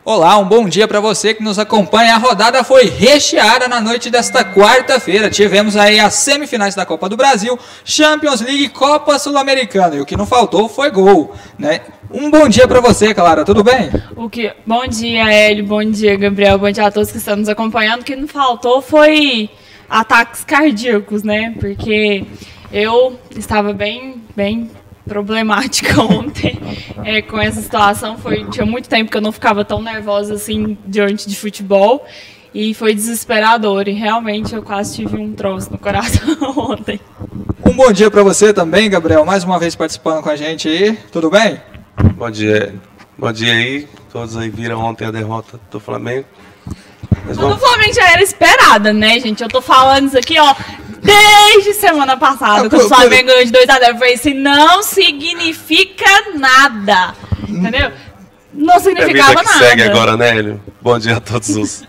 Olá, um bom dia para você que nos acompanha. A rodada foi recheada na noite desta quarta-feira. Tivemos aí as semifinais da Copa do Brasil, Champions League e Copa Sul-Americana. E o que não faltou foi gol, né? Um bom dia para você, Clara, tudo bem? Bom dia, Hélio, bom dia, Gabriel, bom dia a todos que estão nos acompanhando. O que não faltou foi ataques cardíacos, né? Porque eu estava bem problemática ontem com essa situação. Tinha muito tempo que eu não ficava tão nervosa assim diante de futebol e foi desesperador. E realmente eu quase tive um troço no coração ontem. Um bom dia para você também, Gabriel, mais uma vez participando com a gente aí. Tudo bem? Bom dia aí. Todos aí viram ontem a derrota do Flamengo. Do Flamengo já era esperada, né, gente? Eu tô falando isso aqui, ó, desde semana passada, que o Flamengo ganhou de 2-0. Foi isso, não significa nada, entendeu? Não significava nada. Segue agora, né, Hélio? Bom dia a todos os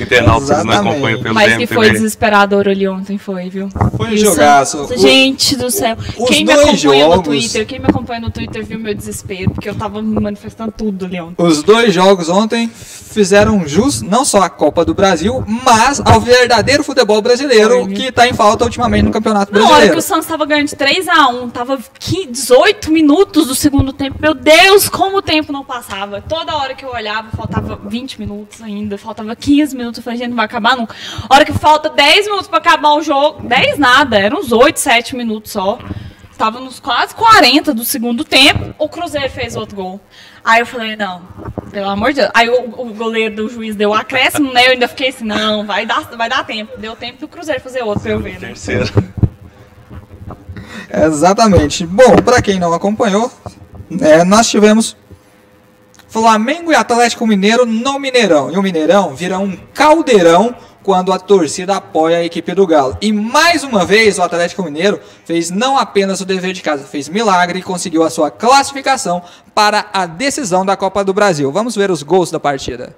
internautas que nos acompanham pelo Mas que foi desesperador ali ontem, foi, viu? Foi um jogaço. Gente do céu. Quem me acompanha no Twitter viu meu desespero, porque eu tava manifestando tudo ali ontem. Os dois jogos ontem fizeram jus não só à Copa do Brasil, mas ao verdadeiro futebol brasileiro que tá em falta ultimamente no Campeonato Brasileiro. Na hora que o Santos tava ganhando de 3-1, tava 18 minutos do segundo tempo. Meu Deus, como o tempo não passava. Toda hora que eu olhava, faltava 20 minutos ainda, faltava 15 minutos. Eu falei, gente, não vai acabar nunca. A hora que falta 10 minutos pra acabar o jogo, 10 nada, eram uns 8, 7 minutos só. Estava nos quase 40 do segundo tempo, o Cruzeiro fez outro gol. Aí eu falei, não, pelo amor de Deus. Aí o goleiro do juiz deu acréscimo, né? Eu ainda fiquei assim, não, vai dar tempo. Deu tempo do Cruzeiro fazer outro pra eu ver, né? Terceiro. Exatamente. Bom, para quem não acompanhou, nós tivemos Flamengo e Atlético Mineiro no Mineirão. E o Mineirão vira um caldeirão quando a torcida apoia a equipe do Galo. E mais uma vez o Atlético Mineiro fez não apenas o dever de casa, fez milagre e conseguiu a sua classificação para a decisão da Copa do Brasil. Vamos ver os gols da partida.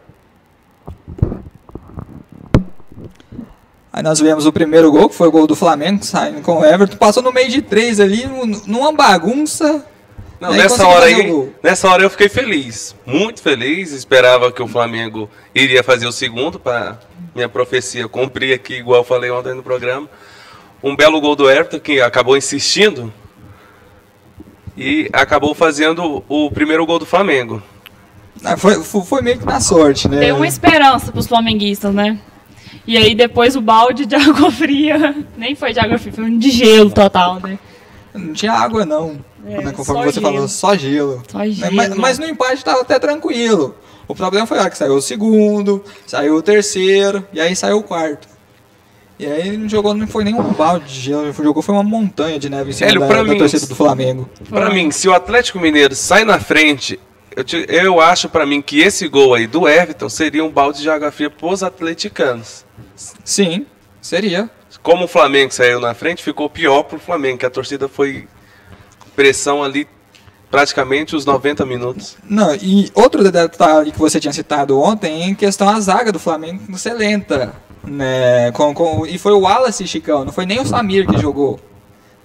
Aí nós vemos o primeiro gol, que foi o gol do Flamengo, saindo com o Everton. Passou no meio de 3 ali, numa bagunça. Não, nessa hora eu fiquei feliz, muito feliz. Esperava que o Flamengo iria fazer o segundo para minha profecia cumprir aqui, igual eu falei ontem no programa. Um belo gol do Everton, que acabou insistindo e acabou fazendo o primeiro gol do Flamengo. Foi meio que na sorte, né? Deu uma esperança para os flamenguistas, né? E aí depois o balde de água fria, nem foi de água fria, foi de gelo total, né? Não tinha água não, conforme você falou, só gelo. Mas no empate estava até tranquilo. O problema foi a hora que saiu o segundo, saiu o terceiro, e aí saiu o quarto. E aí não foi nem um balde de gelo, foi uma montanha de neve em cima da torcida do Flamengo. Para mim, se o Atlético Mineiro sai na frente, eu acho para mim que esse gol aí do Everton seria um balde de água fria pros atleticanos. Sim, seria. Como o Flamengo saiu na frente, ficou pior pro Flamengo, que a torcida foi pressão ali praticamente os 90 minutos. Não, e outro detalhe que você tinha citado ontem, em questão a zaga do Flamengo ser lenta, né? E foi o Wallace, Chicão, não foi nem o Samir que jogou.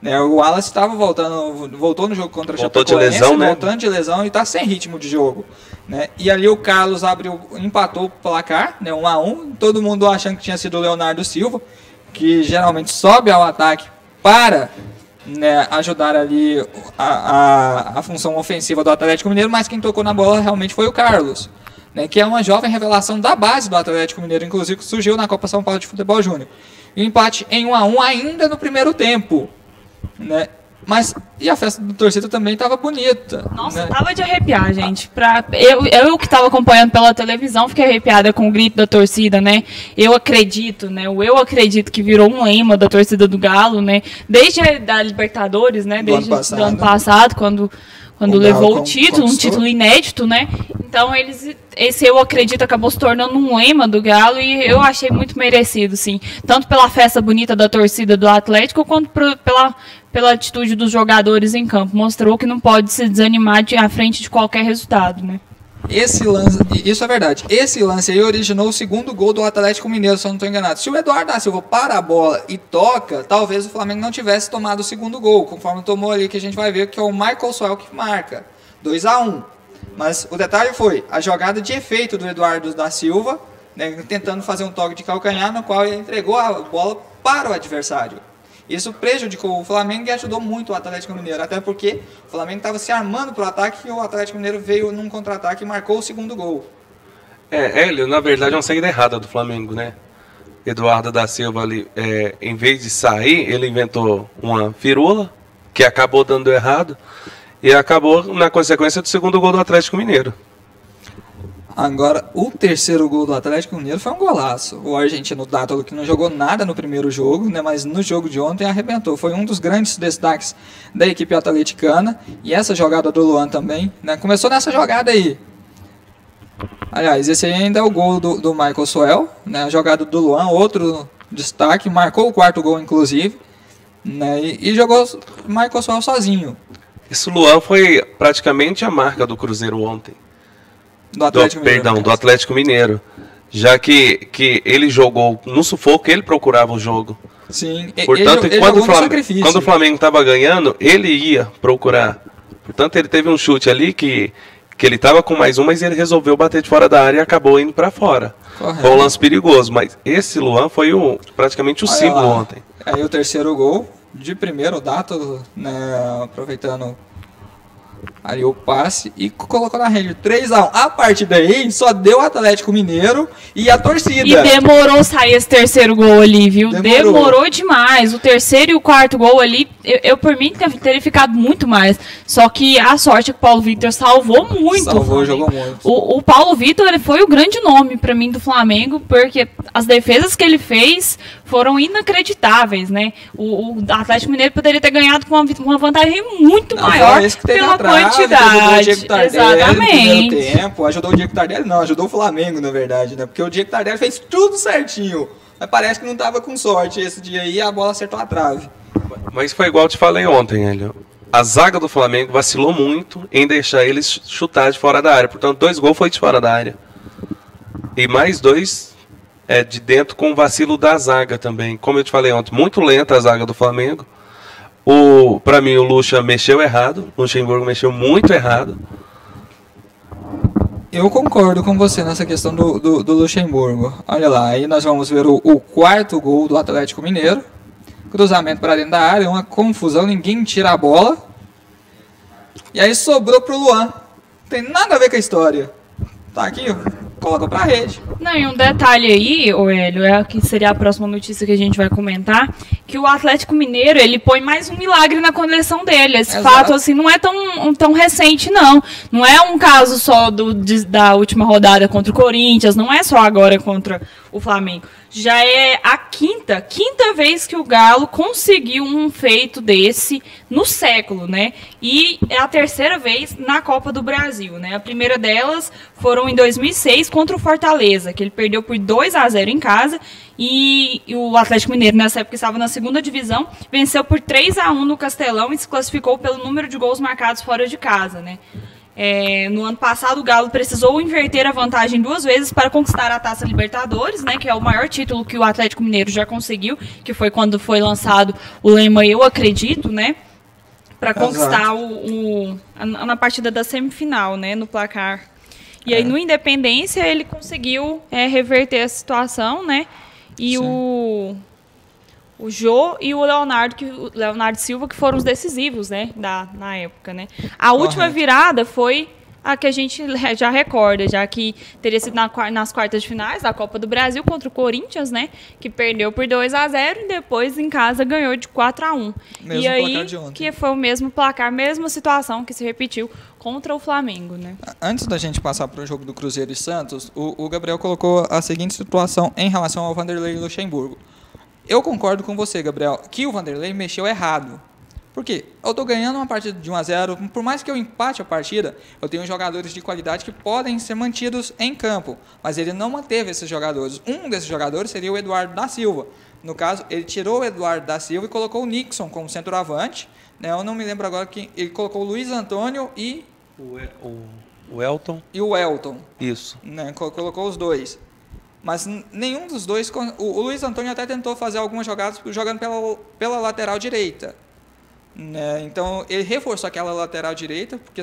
Né? O Wallace voltou no jogo contra a Chapecoense, voltando de lesão e está sem ritmo de jogo. Né? E ali o Carlos empatou o placar, né? 1-1, todo mundo achando que tinha sido o Leonardo Silva, que geralmente sobe ao ataque para, né, ajudar ali a função ofensiva do Atlético Mineiro, mas quem tocou na bola realmente foi o Carlos, né, que é uma jovem revelação da base do Atlético Mineiro, inclusive que surgiu na Copa São Paulo de Futebol Júnior. E o empate em 1-1 ainda no primeiro tempo, né? Mas e a festa da torcida também estava bonita. Nossa, né? Tava de arrepiar, gente. Eu que estava acompanhando pela televisão, fiquei arrepiada com o grito da torcida, né? Eu acredito que virou um lema da torcida do Galo, né? Desde a Libertadores, né? Desde o ano passado, quando levou o título, um título inédito, né? Então esse eu acredito acabou se tornando um lema do Galo e eu achei muito merecido, sim. Tanto pela festa bonita da torcida do Atlético, quanto pela atitude dos jogadores em campo. Mostrou que não pode se desanimar à frente de qualquer resultado, né? Esse lance, isso é verdade. Esse lance aí originou o segundo gol do Atlético Mineiro, se eu não estou enganado. Se o Eduardo da Silva para a bola e toca, talvez o Flamengo não tivesse tomado o segundo gol, conforme tomou ali, que a gente vai ver que é o Michael Suel que marca. 2-1. Mas o detalhe foi a jogada de efeito do Eduardo da Silva, né, tentando fazer um toque de calcanhar, no qual ele entregou a bola para o adversário. Isso prejudicou o Flamengo e ajudou muito o Atlético Mineiro, até porque o Flamengo estava se armando para o ataque e o Atlético Mineiro veio num contra-ataque e marcou o segundo gol. Hélio, na verdade é uma saída errada do Flamengo, né? Eduardo da Silva ali, em vez de sair, ele inventou uma firula, que acabou dando errado, e acabou na consequência do segundo gol do Atlético Mineiro. Agora, o terceiro gol do Atlético Mineiro foi um golaço. O argentino Dátolo, que não jogou nada no primeiro jogo, né, mas no jogo de ontem arrebentou. Foi um dos grandes destaques da equipe atleticana. E essa jogada do Luan também, né, começou nessa jogada aí. Aliás, esse aí ainda é o gol do Michael Soel, né, a jogada do Luan, outro destaque, marcou o quarto gol inclusive, né, e jogou o Michael Soel sozinho. Esse Luan foi praticamente a marca do Cruzeiro ontem. Do Atlético Mineiro. Do Atlético Mineiro. Já que ele jogou no sufoco, ele procurava o jogo. Sim, portanto, ele quando o Flamengo estava ganhando, ele ia procurar. Portanto, ele teve um chute ali que ele estava com mais um, mas ele resolveu bater de fora da área e acabou indo para fora. Correto. Foi um lance perigoso, mas esse Luan foi praticamente o símbolo ontem. Aí o terceiro gol, de primeiro, o Dato, né, aproveitando ali o passe e colocou na rede 3-1. A partir daí só deu o Atlético Mineiro e a torcida. E demorou sair esse terceiro gol ali, viu? Demorou demais. O terceiro e o quarto gol ali, eu por mim teria ficado muito mais. Só que a sorte é que o Paulo Vitor salvou muito. Salvou, jogou muito. O Paulo Vitor, ele foi o grande nome pra mim do Flamengo, porque as defesas que ele fez foram inacreditáveis, né? O Atlético Mineiro poderia ter ganhado com uma vantagem muito maior pela quantidade. Exatamente. Tempo, ajudou o Diego Tardelli, não, ajudou o Flamengo, na verdade, né? Porque o Diego Tardelli fez tudo certinho, mas parece que não tava com sorte esse dia aí, a bola acertou a trave. Mas foi igual eu te falei ontem, Hélio. A zaga do Flamengo vacilou muito em deixar eles chutar de fora da área. Portanto, 2 gols foi de fora da área. E mais 2 de dentro com o vacilo da zaga também. Como eu te falei ontem, muito lenta a zaga do Flamengo. Pra mim, o Lucha mexeu errado. O Luxemburgo mexeu muito errado. Eu concordo com você nessa questão do Luxemburgo. Olha lá, aí nós vamos ver o quarto gol do Atlético Mineiro. Cruzamento para dentro da área, uma confusão, ninguém tira a bola. E aí sobrou pro Luan. Não tem nada a ver com a história. Tá aqui, colocou pra rede. Não, e um detalhe aí, Hélio, que seria a próxima notícia que a gente vai comentar, que o Atlético Mineiro, ele põe mais um milagre na coleção dele. Esse fato, assim, não é tão recente, não. Não é um caso só da última rodada contra o Corinthians, não é só agora contra o Flamengo. Já é a quinta vez que o Galo conseguiu um feito desse no século, né? E é a terceira vez na Copa do Brasil, né? A primeira delas foram em 2006 contra o Fortaleza, que ele perdeu por 2-0 em casa, e o Atlético Mineiro nessa época estava na segunda divisão, venceu por 3-1 no Castelão e se classificou pelo número de gols marcados fora de casa, né? No ano passado o Galo precisou inverter a vantagem 2 vezes para conquistar a Taça Libertadores, né, que é o maior título que o Atlético Mineiro já conseguiu, que foi quando foi lançado o lema Eu Acredito, né, para conquistar na partida da semifinal, né, no placar. E aí no Independência ele conseguiu reverter a situação, né, e o Jô e o Leonardo Silva, que foram os decisivos, né, na época, né. A última virada foi a que a gente já recorda, já que teria sido nas quartas de finais da Copa do Brasil contra o Corinthians, né, que perdeu por 2-0 e depois em casa ganhou de 4-1. Mesmo e aí, placar de ontem. que foi o mesmo placar, mesma situação que se repetiu contra o Flamengo, né. Antes da gente passar para o jogo do Cruzeiro e Santos, o Gabriel colocou a seguinte situação em relação ao Vanderlei Luxemburgo. Eu concordo com você, Gabriel, que o Vanderlei mexeu errado. Por quê? Eu estou ganhando uma partida de 1-0, por mais que eu empate a partida, eu tenho jogadores de qualidade que podem ser mantidos em campo, mas ele não manteve esses jogadores. Um desses jogadores seria o Eduardo da Silva. No caso, ele tirou o Eduardo da Silva e colocou o Nixon como centroavante, né? Eu não me lembro agora quem. Ele colocou o Luiz Antônio e o Elton. E o Elton. Isso. Né? Colocou os dois. Mas nenhum dos dois... O Luiz Antônio até tentou fazer algumas jogadas jogando pela lateral direita. Né? Então, ele reforçou aquela lateral direita, porque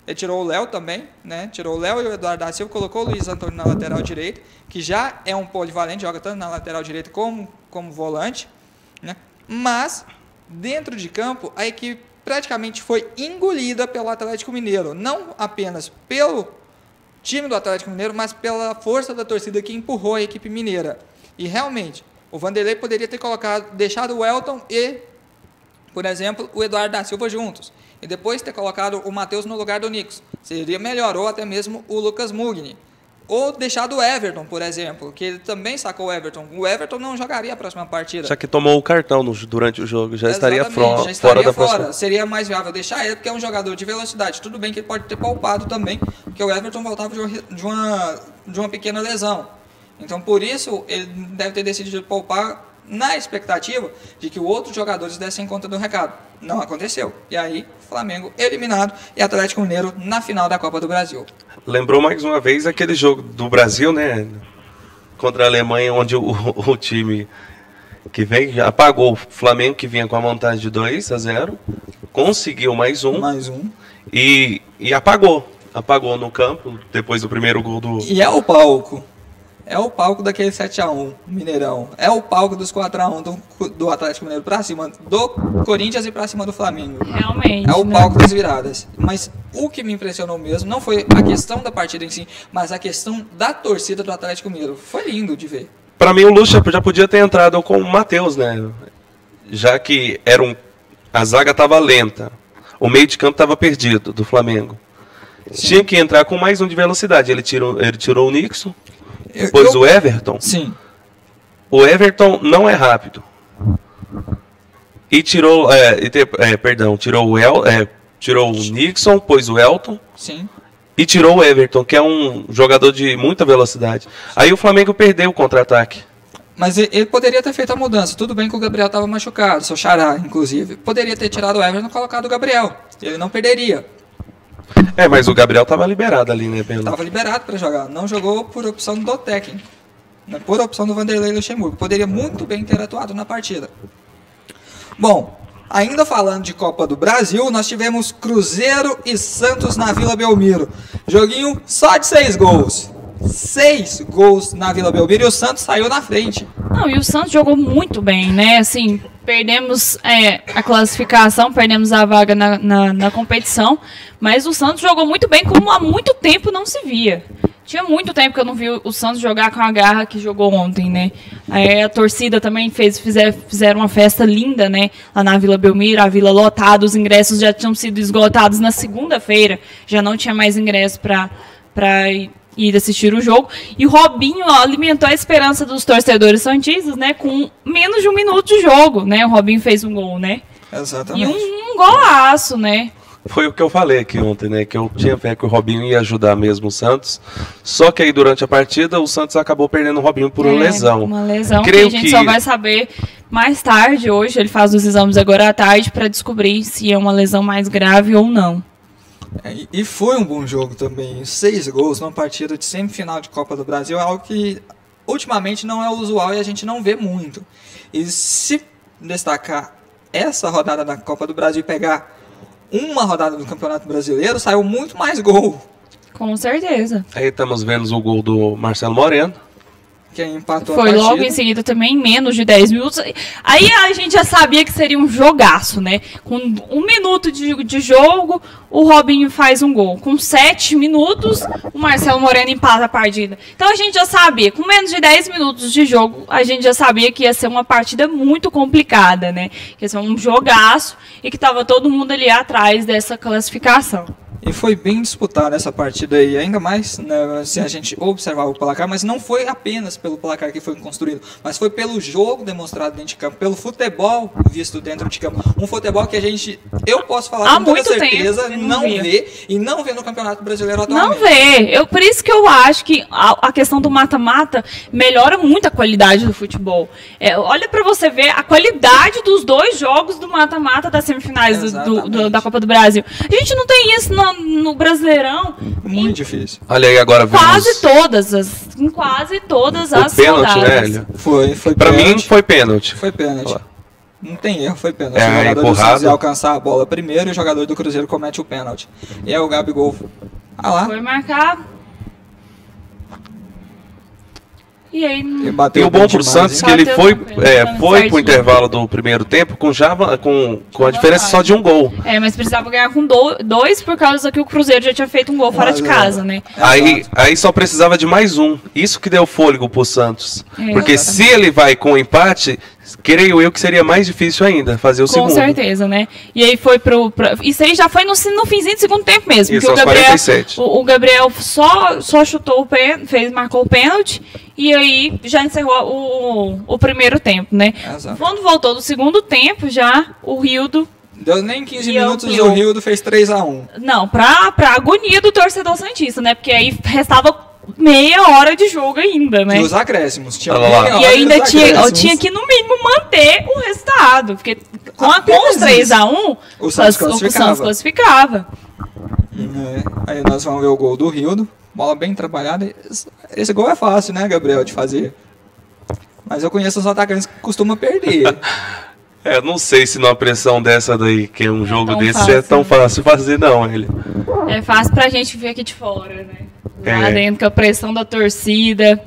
ele Ele tirou o Léo também, né? Tirou o Léo e o Eduardo da Silva, colocou o Luiz Antônio na lateral direita, que já é um polivalente, joga tanto na lateral direita como volante, né? Mas, dentro de campo, a equipe praticamente foi engolida pelo Atlético Mineiro. Não apenas pelo time do Atlético Mineiro, mas pela força da torcida que empurrou a equipe mineira. E, realmente, o Vanderlei poderia ter deixado o Elton e, por exemplo, o Eduardo da Silva juntos. E depois ter colocado o Matheus no lugar do Nixon. Seria melhor, ou até mesmo o Lucas Mugni. Ou deixado o Everton, por exemplo, que ele também sacou o Everton. O Everton não jogaria a próxima partida. Já que tomou o cartão durante o jogo, já estaria fora da próxima. Seria mais viável deixar ele, porque é um jogador de velocidade. Tudo bem que ele pode ter poupado também, porque o Everton voltava de uma pequena lesão. Então, por isso, ele deve ter decidido poupar na expectativa de que outros jogadores dessem conta do recado. Não aconteceu. E aí, Flamengo eliminado e Atlético Mineiro na final da Copa do Brasil. Lembrou mais uma vez aquele jogo do Brasil, né? Contra a Alemanha, onde o time que vem apagou o Flamengo, que vinha com a vantagem de 2-0, conseguiu mais um. E apagou. Apagou no campo, depois do primeiro gol do... E é o palco. É o palco daquele 7-1, Mineirão. É o palco dos 4-1 do Atlético Mineiro pra cima do Corinthians e pra cima do Flamengo. Realmente. É o palco das viradas. Mas o que me impressionou mesmo não foi a questão da partida em si, mas a questão da torcida do Atlético Mineiro. Foi lindo de ver. Pra mim, o Lúcio já podia ter entrado com o Matheus, né? Já que a zaga tava lenta. O meio de campo tava perdido do Flamengo. Sim. Tinha que entrar com mais um de velocidade. Ele tirou o Nixon. Depois o Everton. Sim. O Everton não é rápido. E tirou o Nixon, pôs o Elton. Sim. E tirou o Everton, que é um jogador de muita velocidade. Aí o Flamengo perdeu o contra-ataque. Mas ele poderia ter feito a mudança. Tudo bem que o Gabriel estava machucado, seu xará, inclusive. Poderia ter tirado o Everton e colocado o Gabriel. Ele não perderia. Mas o Gabriel estava liberado ali, né, Pedro? Estava liberado para jogar. Não jogou por opção do técnico. Por opção do Vanderlei Luxemburgo. Poderia muito bem ter atuado na partida. Bom, ainda falando de Copa do Brasil, nós tivemos Cruzeiro e Santos na Vila Belmiro. Joguinho só de 6 gols. 6 gols na Vila Belmiro e o Santos saiu na frente. Não, e o Santos jogou muito bem, né? Assim, perdemos a classificação, perdemos a vaga na competição, mas o Santos jogou muito bem, como há muito tempo não se via. Tinha muito tempo que eu não vi o Santos jogar com a garra que jogou ontem, né? A torcida também fizeram uma festa linda, né? Lá na Vila Belmiro, a Vila lotada, os ingressos já tinham sido esgotados na segunda-feira, já não tinha mais ingresso para ir assistir o jogo. E o Robinho alimentou a esperança dos torcedores santistas, né? Com menos de 1 minuto de jogo, né? O Robinho fez um gol, né? Exatamente. E um golaço, né? Foi o que eu falei aqui ontem, né? Que eu tinha fé que o Robinho ia ajudar mesmo o Santos. Só que aí durante a partida o Santos acabou perdendo o Robinho por uma lesão. Uma lesão que a gente só vai saber mais tarde hoje. Ele faz os exames agora à tarde para descobrir se é uma lesão mais grave ou não. E foi um bom jogo também. 6 gols numa partida de semifinal de Copa do Brasil é algo que ultimamente não é usual e a gente não vê muito. E se destacar essa rodada da Copa do Brasil e pegar uma rodada do Campeonato Brasileiro, saiu muito mais gol. Com certeza. Aí estamos vendo o gol do Marcelo Moreno. Quem empatou a partida. Foi logo em seguida também, menos de 10 minutos. Aí a gente já sabia que seria um jogaço, né? Com 1 minuto de jogo, o Robinho faz um gol. Com 7 minutos, o Marcelo Moreno empata a partida. Então a gente já sabia, com menos de 10 minutos de jogo, a gente já sabia que ia ser uma partida muito complicada, né? Que ia ser um jogaço e que estava todo mundo ali atrás dessa classificação. E foi bem disputada essa partida aí, ainda mais, né, se a gente observar o placar, mas não foi apenas pelo placar que foi construído, mas foi pelo jogo demonstrado dentro de campo, pelo futebol visto dentro de campo. Um futebol que eu posso falar com toda certeza, não vê e não vê no Campeonato Brasileiro atualmente. Não vê. Por isso que eu acho que a questão do mata-mata melhora muito a qualidade do futebol. Olha pra você ver a qualidade dos 2 jogos do mata-mata das semifinais da Copa do Brasil. A gente não tem isso no Brasileirão. Muito difícil. Olha aí, agora vemos... Em quase todas as pênalti, rodadas. Né, foi pra mim foi pênalti. Foi pênalti. Não tem erro, foi pênalti. É, o jogador do empurrado. Santos ia alcançar a bola primeiro e o jogador do Cruzeiro comete o pênalti. E aí o Gabigol... Ah lá, Foi marcado. E aí... ele E bateu o bom bem pro demais, Santos hein? que ele Bateu foi, tranquilo, foi pro certinho. intervalo do primeiro tempo com a diferença só de um gol. Mas precisava ganhar com dois por causa que o Cruzeiro já tinha feito um gol fora de casa, né? Aí só precisava de mais um. Isso que deu fôlego pro Santos. Porque Exatamente. se ele vai com o empate, creio eu que seria mais difícil ainda fazer o Com segundo. certeza, né? E aí foi isso aí já foi no finzinho do segundo tempo mesmo. Isso, porque aos 47. O Gabriel só chutou marcou o pênalti e aí já encerrou o primeiro tempo, né? Exato. Quando voltou do segundo tempo, já o Rildo. Deu nem 15 E minutos e ampliou. o Rildo fez 3-1. Não, pra agonia do torcedor santista, né? Porque aí restava meia hora de jogo ainda, né? E os acréscimos. Tinha Olha lá. meia hora E ainda dos tinha acréscimos. que, no mínimo, manter o resultado. Porque com os Apenas 3-1, o Santos o classificava. Santos classificava. Aí nós vamos ver o gol do Rildo. Bola bem trabalhada. Esse gol é fácil, né, Gabriel, de fazer. Mas eu conheço os atacantes que costumam perder. Não sei se numa pressão dessa daí, que é um jogo tão desse, fácil, é tão né? fácil fazer, não, ele. É fácil pra gente ver aqui de fora, né? Lá É. dentro com a pressão da torcida.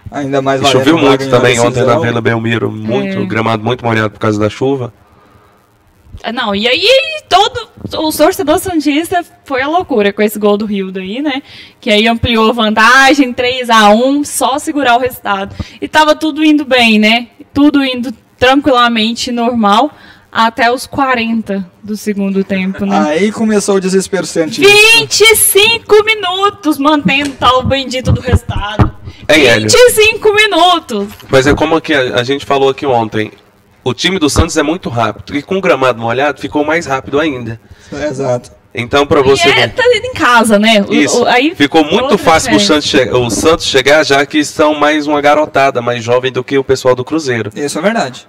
Ainda mais E choveu valendo vaga muito em também uma ontem na decisão. Vila Belmiro, muito gramado muito molhado por causa da chuva. Não, e aí todo o torcedor santista foi a loucura com esse gol do Rildo aí, né? Que aí ampliou a vantagem, 3-1, só segurar o resultado. E tava tudo indo bem, né? Tudo indo tranquilamente, normal, até os 40 do segundo tempo, né? Aí começou o desespero científico. 25 minutos mantendo tal bendito do resultado. Hélio. 25 minutos. Mas é como que a gente falou aqui ontem. O time do Santos é muito rápido. E com o gramado molhado ficou mais rápido ainda. Exato. Então, pra você ver. Tá indo em casa, né? Isso. Aí Ficou muito outra fácil pro diferença. o Santos chegar, já que são mais uma garotada, mais jovem do que o pessoal do Cruzeiro. Isso é verdade.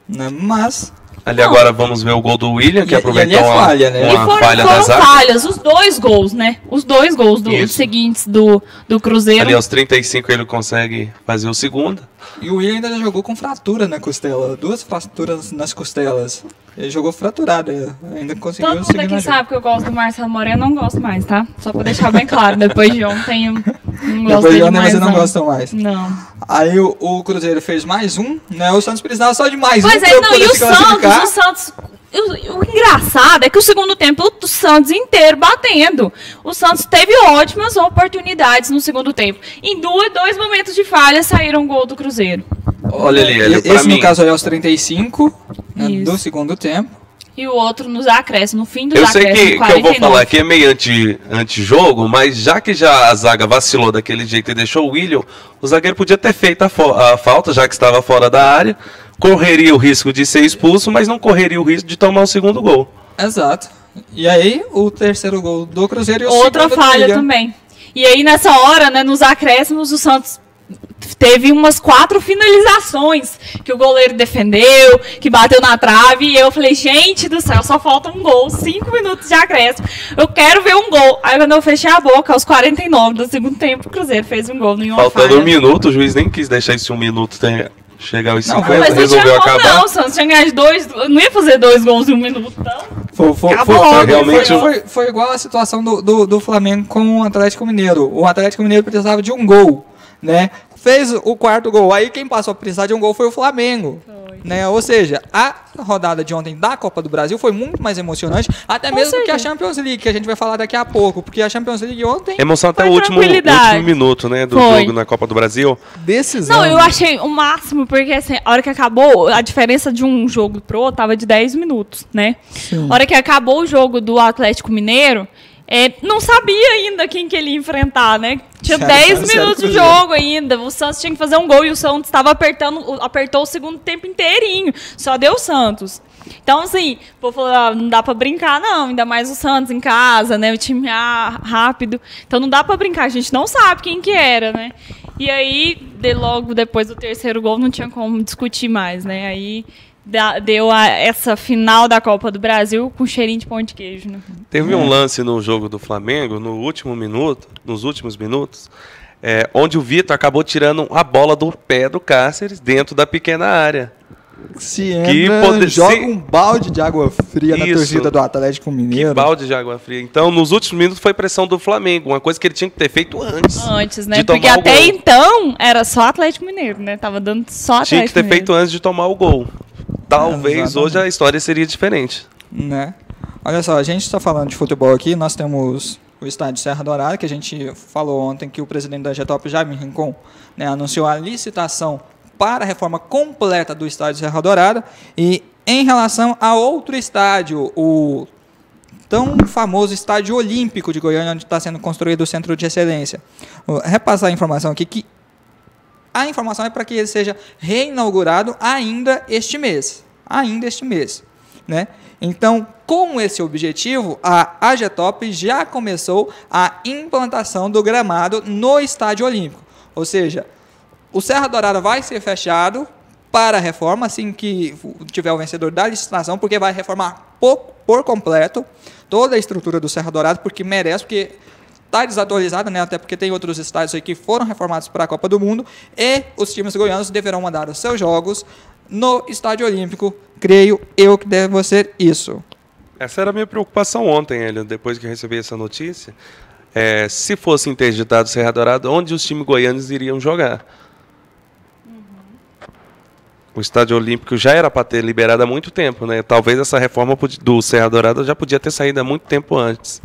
Né, mas... Ali agora vamos ver o gol do William, que E aproveitou ali é falha, né? E uma falha da foram zaga. falhas, os dois gols, né? Os dois gols Isso. seguintes do Cruzeiro. Ali aos 35 ele consegue fazer o segundo. E o William ainda jogou com fratura na costela. 2 fraturas nas costelas. Ele jogou fraturado ainda conseguiu Todo mundo seguir aqui na sabe que eu gosto do Marcelo Moreno, eu não gosto mais, tá? Só pra deixar bem claro, depois de ontem eu não gosto Depois de dele ontem mais, você não gosta mais. Não. Aí o Cruzeiro fez mais um, né? O Santos precisava só de mais Pois um é, pra não, poder e se classificar. o Santos... O engraçado é que o segundo tempo o Santos inteiro batendo. O Santos teve ótimas oportunidades no segundo tempo. Em dois momentos de falha saíram gol do Cruzeiro. Olha ali, Hélio, pra Esse mim. no caso aí aos 35 né, Isso. do segundo tempo. E o outro nos acréscimos, no fim dos Eu sei acréscimos, que eu 49. vou falar que é meio anti-jogo, mas já que já a zaga vacilou daquele jeito e deixou o William, o zagueiro podia ter feito a falta, já que estava fora da área, correria o risco de ser expulso, mas não correria o risco de tomar o segundo gol. Exato. E aí o terceiro gol do Cruzeiro e o Outra segundo do falha William. também. E aí, nessa hora, né, nos acréscimos, o Santos teve umas 4 finalizações que o goleiro defendeu, que bateu na trave, e eu falei, gente do céu, só falta um gol, 5 minutos de acréscimo, eu quero ver um gol. Aí quando eu fechei a boca, aos 49 do segundo tempo, o Cruzeiro fez um gol em uma Faltando falha. um minuto, o juiz nem quis deixar esse 1 minuto chegar aos Não, 50, Mas não tinha resolveu como acabar. não, o Santos tinha ganhado 2, não ia fazer 2 gols em 1 minuto, não. Acabou logo, realmente foi igual a situação do Flamengo com o Atlético Mineiro. O Atlético Mineiro precisava de um gol, né? Fez o 4º gol. Aí quem passou a precisar de um gol foi o Flamengo. Né? Ou seja, a rodada de ontem da Copa do Brasil foi muito mais emocionante, até Com mesmo que a certeza. Champions League, que a gente vai falar daqui a pouco. Porque a Champions League ontem, Emoção até Foi o último tranquilidade. minuto, né, do Foi. jogo na Copa do Brasil. decisão. Não, eu achei o máximo, porque assim, a hora que acabou, a diferença de um jogo pro outro tava de 10 minutos, né? A hora que acabou o jogo do Atlético Mineiro, não sabia ainda quem que ele ia enfrentar, né? Tinha Sério, 10 sério, minutos de Cruzeiro. jogo ainda. O Santos tinha que fazer um gol e o Santos estava apertou o segundo tempo inteirinho. Só deu o Santos. Então, assim, vou falar, não dá pra brincar, não. Ainda mais o Santos em casa, né? O time rápido. Então não dá pra brincar. A gente não sabe quem que era, né? E aí, logo depois do terceiro gol, não tinha como discutir mais, né? Aí deu essa final da Copa do Brasil com cheirinho de pão de queijo, né? Teve um lance no jogo do Flamengo, nos últimos minutos, onde o Vitor acabou tirando a bola do pé do Cáceres dentro da pequena área. Se entra, joga um balde de água fria na Isso. torcida do Atlético Mineiro. Que balde de água fria. Então, nos últimos minutos foi pressão do Flamengo, uma coisa que ele tinha que ter feito antes. Antes, né? Porque até então era só Atlético Mineiro, né? Tava dando só Atlético Tinha que ter Mineiro. feito antes de tomar o gol. Talvez Exatamente. hoje a história seria diferente. Né? Olha só, a gente está falando de futebol aqui, nós temos o estádio Serra Dourada, que a gente falou ontem que o presidente da Getop, Jaime Rincon, né, anunciou a licitação para a reforma completa do estádio Serra Dourada. E em relação a outro estádio, o tão famoso Estádio Olímpico de Goiânia, onde está sendo construído o Centro de Excelência. Vou repassar a informação aqui, que a informação é para que ele seja reinaugurado ainda este mês. Né? Então, com esse objetivo, a AGETOP já começou a implantação do gramado no Estádio Olímpico. Ou seja, o Serra Dourada vai ser fechado para a reforma, assim que tiver o vencedor da licitação, porque vai reformar por completo toda a estrutura do Serra Dourada, porque merece, porque está desatualizada, né? Até porque tem outros estádios aí que foram reformados para a Copa do Mundo, e os times goianos deverão mandar os seus jogos no Estádio Olímpico. Creio eu que deve ser isso. Essa era a minha preocupação ontem, Hélio, depois que eu recebi essa notícia. Se fosse interditado o Serra Dourada, onde os times goianos iriam jogar? O Estádio Olímpico já era para ter liberado há muito tempo, né? Talvez essa reforma do Serra Dourada já podia ter saído há muito tempo antes.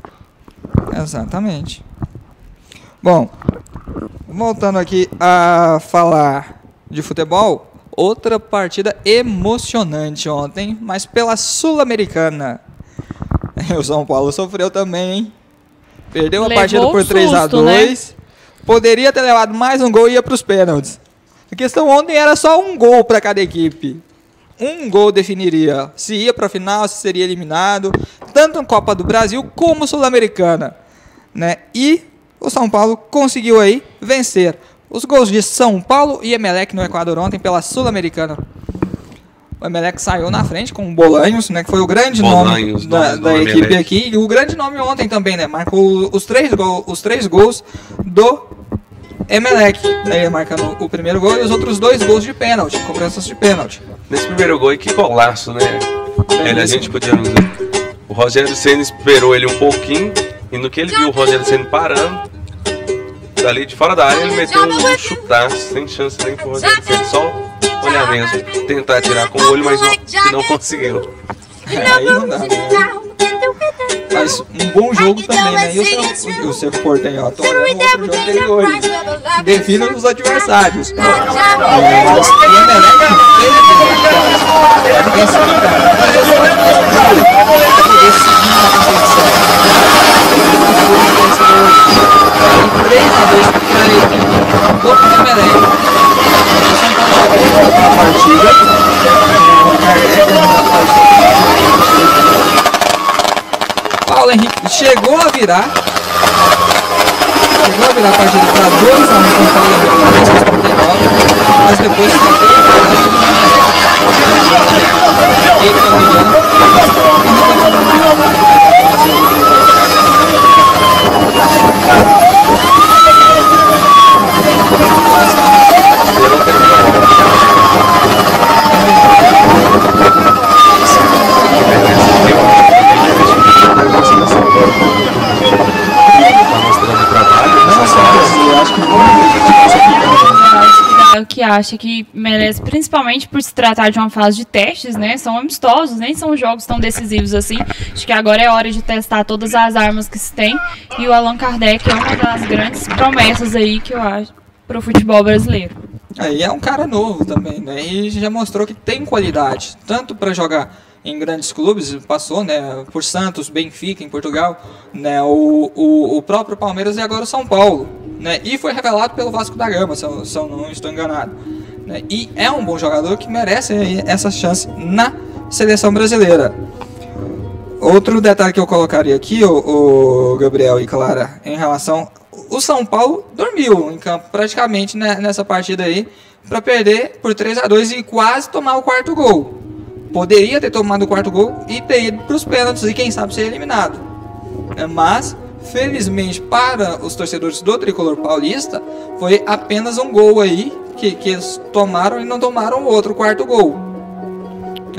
Exatamente. Bom, voltando aqui a falar de futebol, outra partida emocionante ontem, mas pela Sul-Americana. O São Paulo sofreu também, hein? Perdeu a partida por 3-2. Né? Poderia ter levado mais um gol e ia para os pênaltis. A questão ontem era só um gol para cada equipe. Um gol definiria se ia para a final, se seria eliminado, tanto na Copa do Brasil como Sul-Americana. Né? E o São Paulo conseguiu aí vencer. Os gols de São Paulo e Emelec no Equador ontem pela Sul-Americana. O Emelec saiu na frente com o Bolanhos, né, que foi o grande nome da equipe aqui. E o grande nome ontem também, né? Marcou os três gols do Emelec. Ele marcando o primeiro gol e os outros 2 gols de pênalti, cobranças de pênalti. Nesse primeiro gol, que golaço, né? A gente podia dizer. O Rogério Ceni esperou ele um pouquinho, e no que ele viu o Rogério Ceni parando, dali de fora da área, ele meteu um chutaço, sem chance nem pro Rogério Ceni, só olhar mesmo, tentar tirar com o olho, mas não conseguiu. Aí não dá, né? Mas um bom jogo também, né? E o seu Portenho, ó, tô olhando o outro jogo dele hoje. Define os adversários. Mas o Emelec fez ninguém se liga. Poder seguir na competição. 3-2 para a equipe do Emelec. A partida. Paulo Henrique chegou a virar a partida para 2-1 com o Paulo Henrique, mas depois que acha que merece, principalmente por se tratar de uma fase de testes, né? São amistosos, nem são jogos tão decisivos assim. Acho que agora é hora de testar todas as armas que se tem. E o Allan Kardec é uma das grandes promessas aí que eu acho pro futebol brasileiro. Aí é um cara novo também, né? E já mostrou que tem qualidade, tanto para jogar em grandes clubes, passou, né, por Santos, Benfica em Portugal, né, o próprio Palmeiras e agora o São Paulo, né, e foi revelado pelo Vasco da Gama, se eu não estou enganado, né, e é um bom jogador que merece essa chance na seleção brasileira. Outro detalhe que eu colocaria aqui, o Gabriel e Clara, em relação, o São Paulo dormiu em campo praticamente, né, nessa partida aí, para perder por 3-2 e quase tomar o 4º gol. Poderia ter tomado o 4º gol e ter ido para os pênaltis e quem sabe ser eliminado. Mas, felizmente para os torcedores do Tricolor Paulista, foi apenas um gol aí que eles tomaram e não tomaram o outro 4º gol.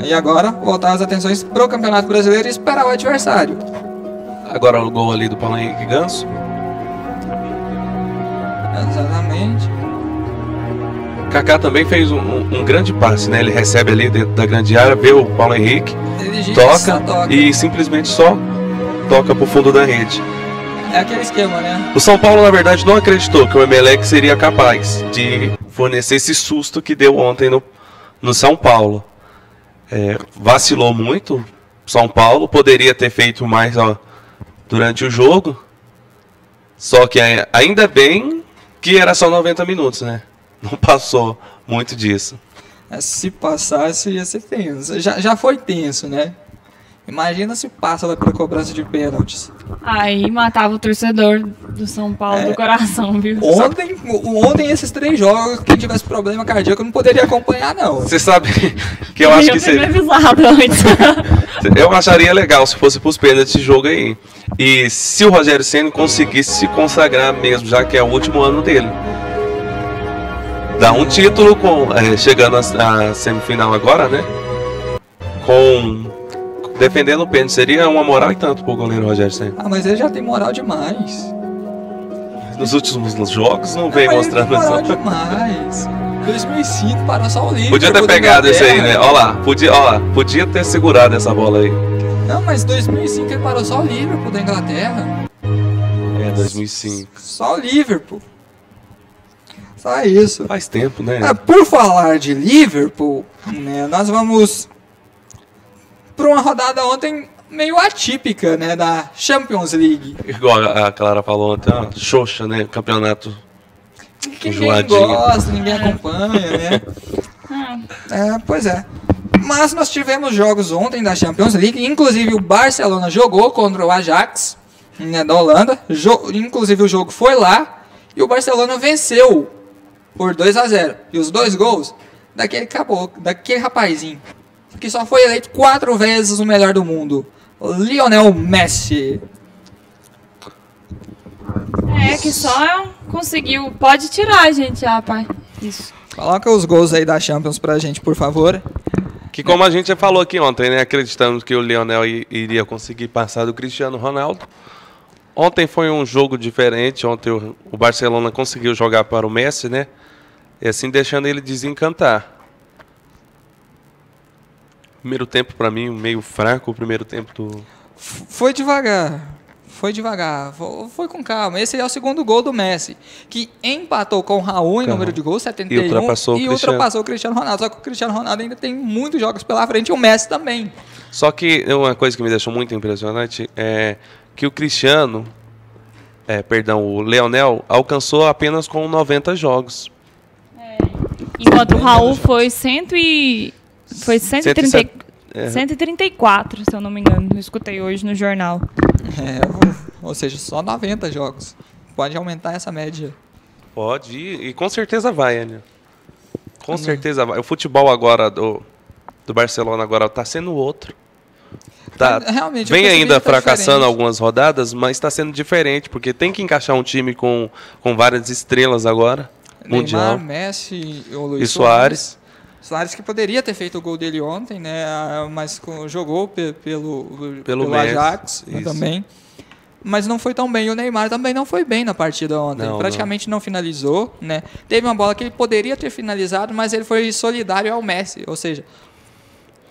E agora, voltar as atenções pro Campeonato Brasileiro e esperar o adversário. Agora o gol ali do Paulo Henrique Ganso. Exatamente. Kaká também fez um grande passe, né? Ele recebe ali dentro da grande área, vê o Paulo Henrique, toca e simplesmente só toca pro fundo da rede. É aquele esquema, né? O São Paulo, na verdade, não acreditou que o Emelec seria capaz de fornecer esse susto que deu ontem no São Paulo. Vacilou muito. São Paulo poderia ter feito mais durante o jogo. Só que ainda bem que era só 90 minutos, né? Não passou muito disso. Se passasse, ia ser tenso. Já foi tenso, né? Imagina se passa lá pra cobrança de pênaltis. Aí matava o torcedor do São Paulo do coração, viu? Ontem esses 3 jogos, quem tivesse problema cardíaco não poderia acompanhar, não. Você sabe que eu acho que seria... avisado antes. Eu acharia legal se fosse pros pênaltis esse jogo aí. E se o Rogério Ceni conseguisse se consagrar mesmo, já que é o último ano dele. Dá um título chegando à semifinal agora, né? Defendendo o pênalti. Seria uma moral e tanto pro goleiro Rogério Ceni. Mas ele já tem moral demais. Nos últimos jogos não vem mostrando isso. Moral demais. 2005 parou só o livro. Podia ter pegado esse aí, né? Olha lá, podia ter segurado essa bola aí. Não, mas 2005 ele parou só o Liverpool da Inglaterra. 2005. Só o Liverpool. Só isso. Faz tempo, né? Por falar de Liverpool, né, nós vamos para uma rodada ontem meio atípica, né, da Champions League. Igual a Clara falou ontem, xoxa, né, campeonato que ninguém gosta, ninguém acompanha, né. Pois é. Mas nós tivemos jogos ontem da Champions League, inclusive o Barcelona jogou contra o Ajax, né, da Holanda, inclusive o jogo foi lá, e o Barcelona venceu por 2-0. E os 2 gols daquele rapazinho, que só foi eleito 4 vezes o melhor do mundo, Lionel Messi. Que só conseguiu. Pode tirar, gente, rapaz. Isso. Coloca os gols aí da Champions pra gente, por favor. Que como a gente já falou aqui ontem, né? Acreditamos que o Lionel iria conseguir passar do Cristiano Ronaldo. Ontem foi um jogo diferente. Ontem o Barcelona conseguiu jogar para o Messi, né? E assim deixando ele desencantar. Primeiro tempo para mim meio fraco, o primeiro tempo do... Foi devagar, foi com calma. Esse é o segundo gol do Messi, que empatou com o Raul em número de gols, 71, e ultrapassou o Cristiano Ronaldo. Só que o Cristiano Ronaldo ainda tem muitos jogos pela frente e o Messi também. Só que uma coisa que me deixou muito impressionante é que o o Lionel alcançou apenas com 90 jogos. Enquanto o Raul foi 134, se eu não me engano. Eu escutei hoje no jornal. Ou seja, só 90 jogos. Pode aumentar essa média. Pode, e com certeza vai, né? Com certeza vai. O futebol agora do Barcelona agora está sendo outro. Realmente, vem ainda fracassando algumas rodadas, mas está sendo diferente, porque tem que encaixar um time com várias estrelas agora. Mundial. Neymar, Messi, o Luiz e Suárez. Suárez que poderia ter feito o gol dele ontem, né? Mas jogou pelo Ajax também. Mas não foi tão bem. E o Neymar também não foi bem na partida ontem. Praticamente não finalizou, né? Teve uma bola que ele poderia ter finalizado, mas ele foi solidário ao Messi. Ou seja,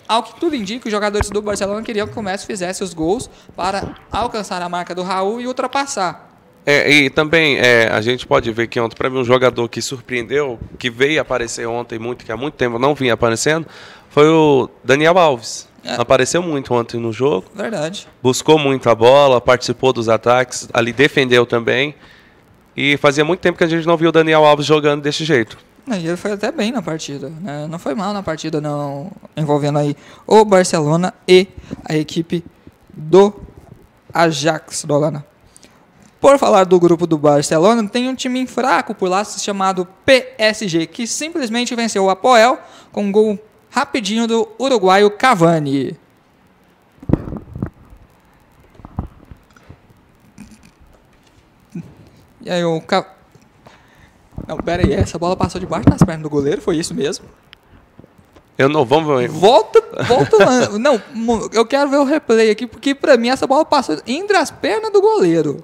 ao que tudo indica, os jogadores do Barcelona queriam que o Messi fizesse os gols para alcançar a marca do Raul e ultrapassar. E também a gente pode ver que ontem, para mim, um jogador que surpreendeu, que veio aparecer ontem muito, que há muito tempo não vinha aparecendo, foi o Daniel Alves. Apareceu muito ontem no jogo. Verdade. Buscou muito a bola, participou dos ataques, ali defendeu também. E fazia muito tempo que a gente não viu o Daniel Alves jogando desse jeito. E ele foi até bem na partida, né? Não foi mal na partida, não, envolvendo aí o Barcelona e a equipe do Ajax da Holanda. Por falar do grupo do Barcelona, tem um time fraco por lá chamado PSG, que simplesmente venceu o Apoel com um gol rapidinho do uruguaio Cavani. E aí Não, pera aí, essa bola passou debaixo das pernas do goleiro, foi isso mesmo? Vamos ver. Volta Volta lá. Não, eu quero ver o replay aqui, porque pra mim essa bola passou entre as pernas do goleiro.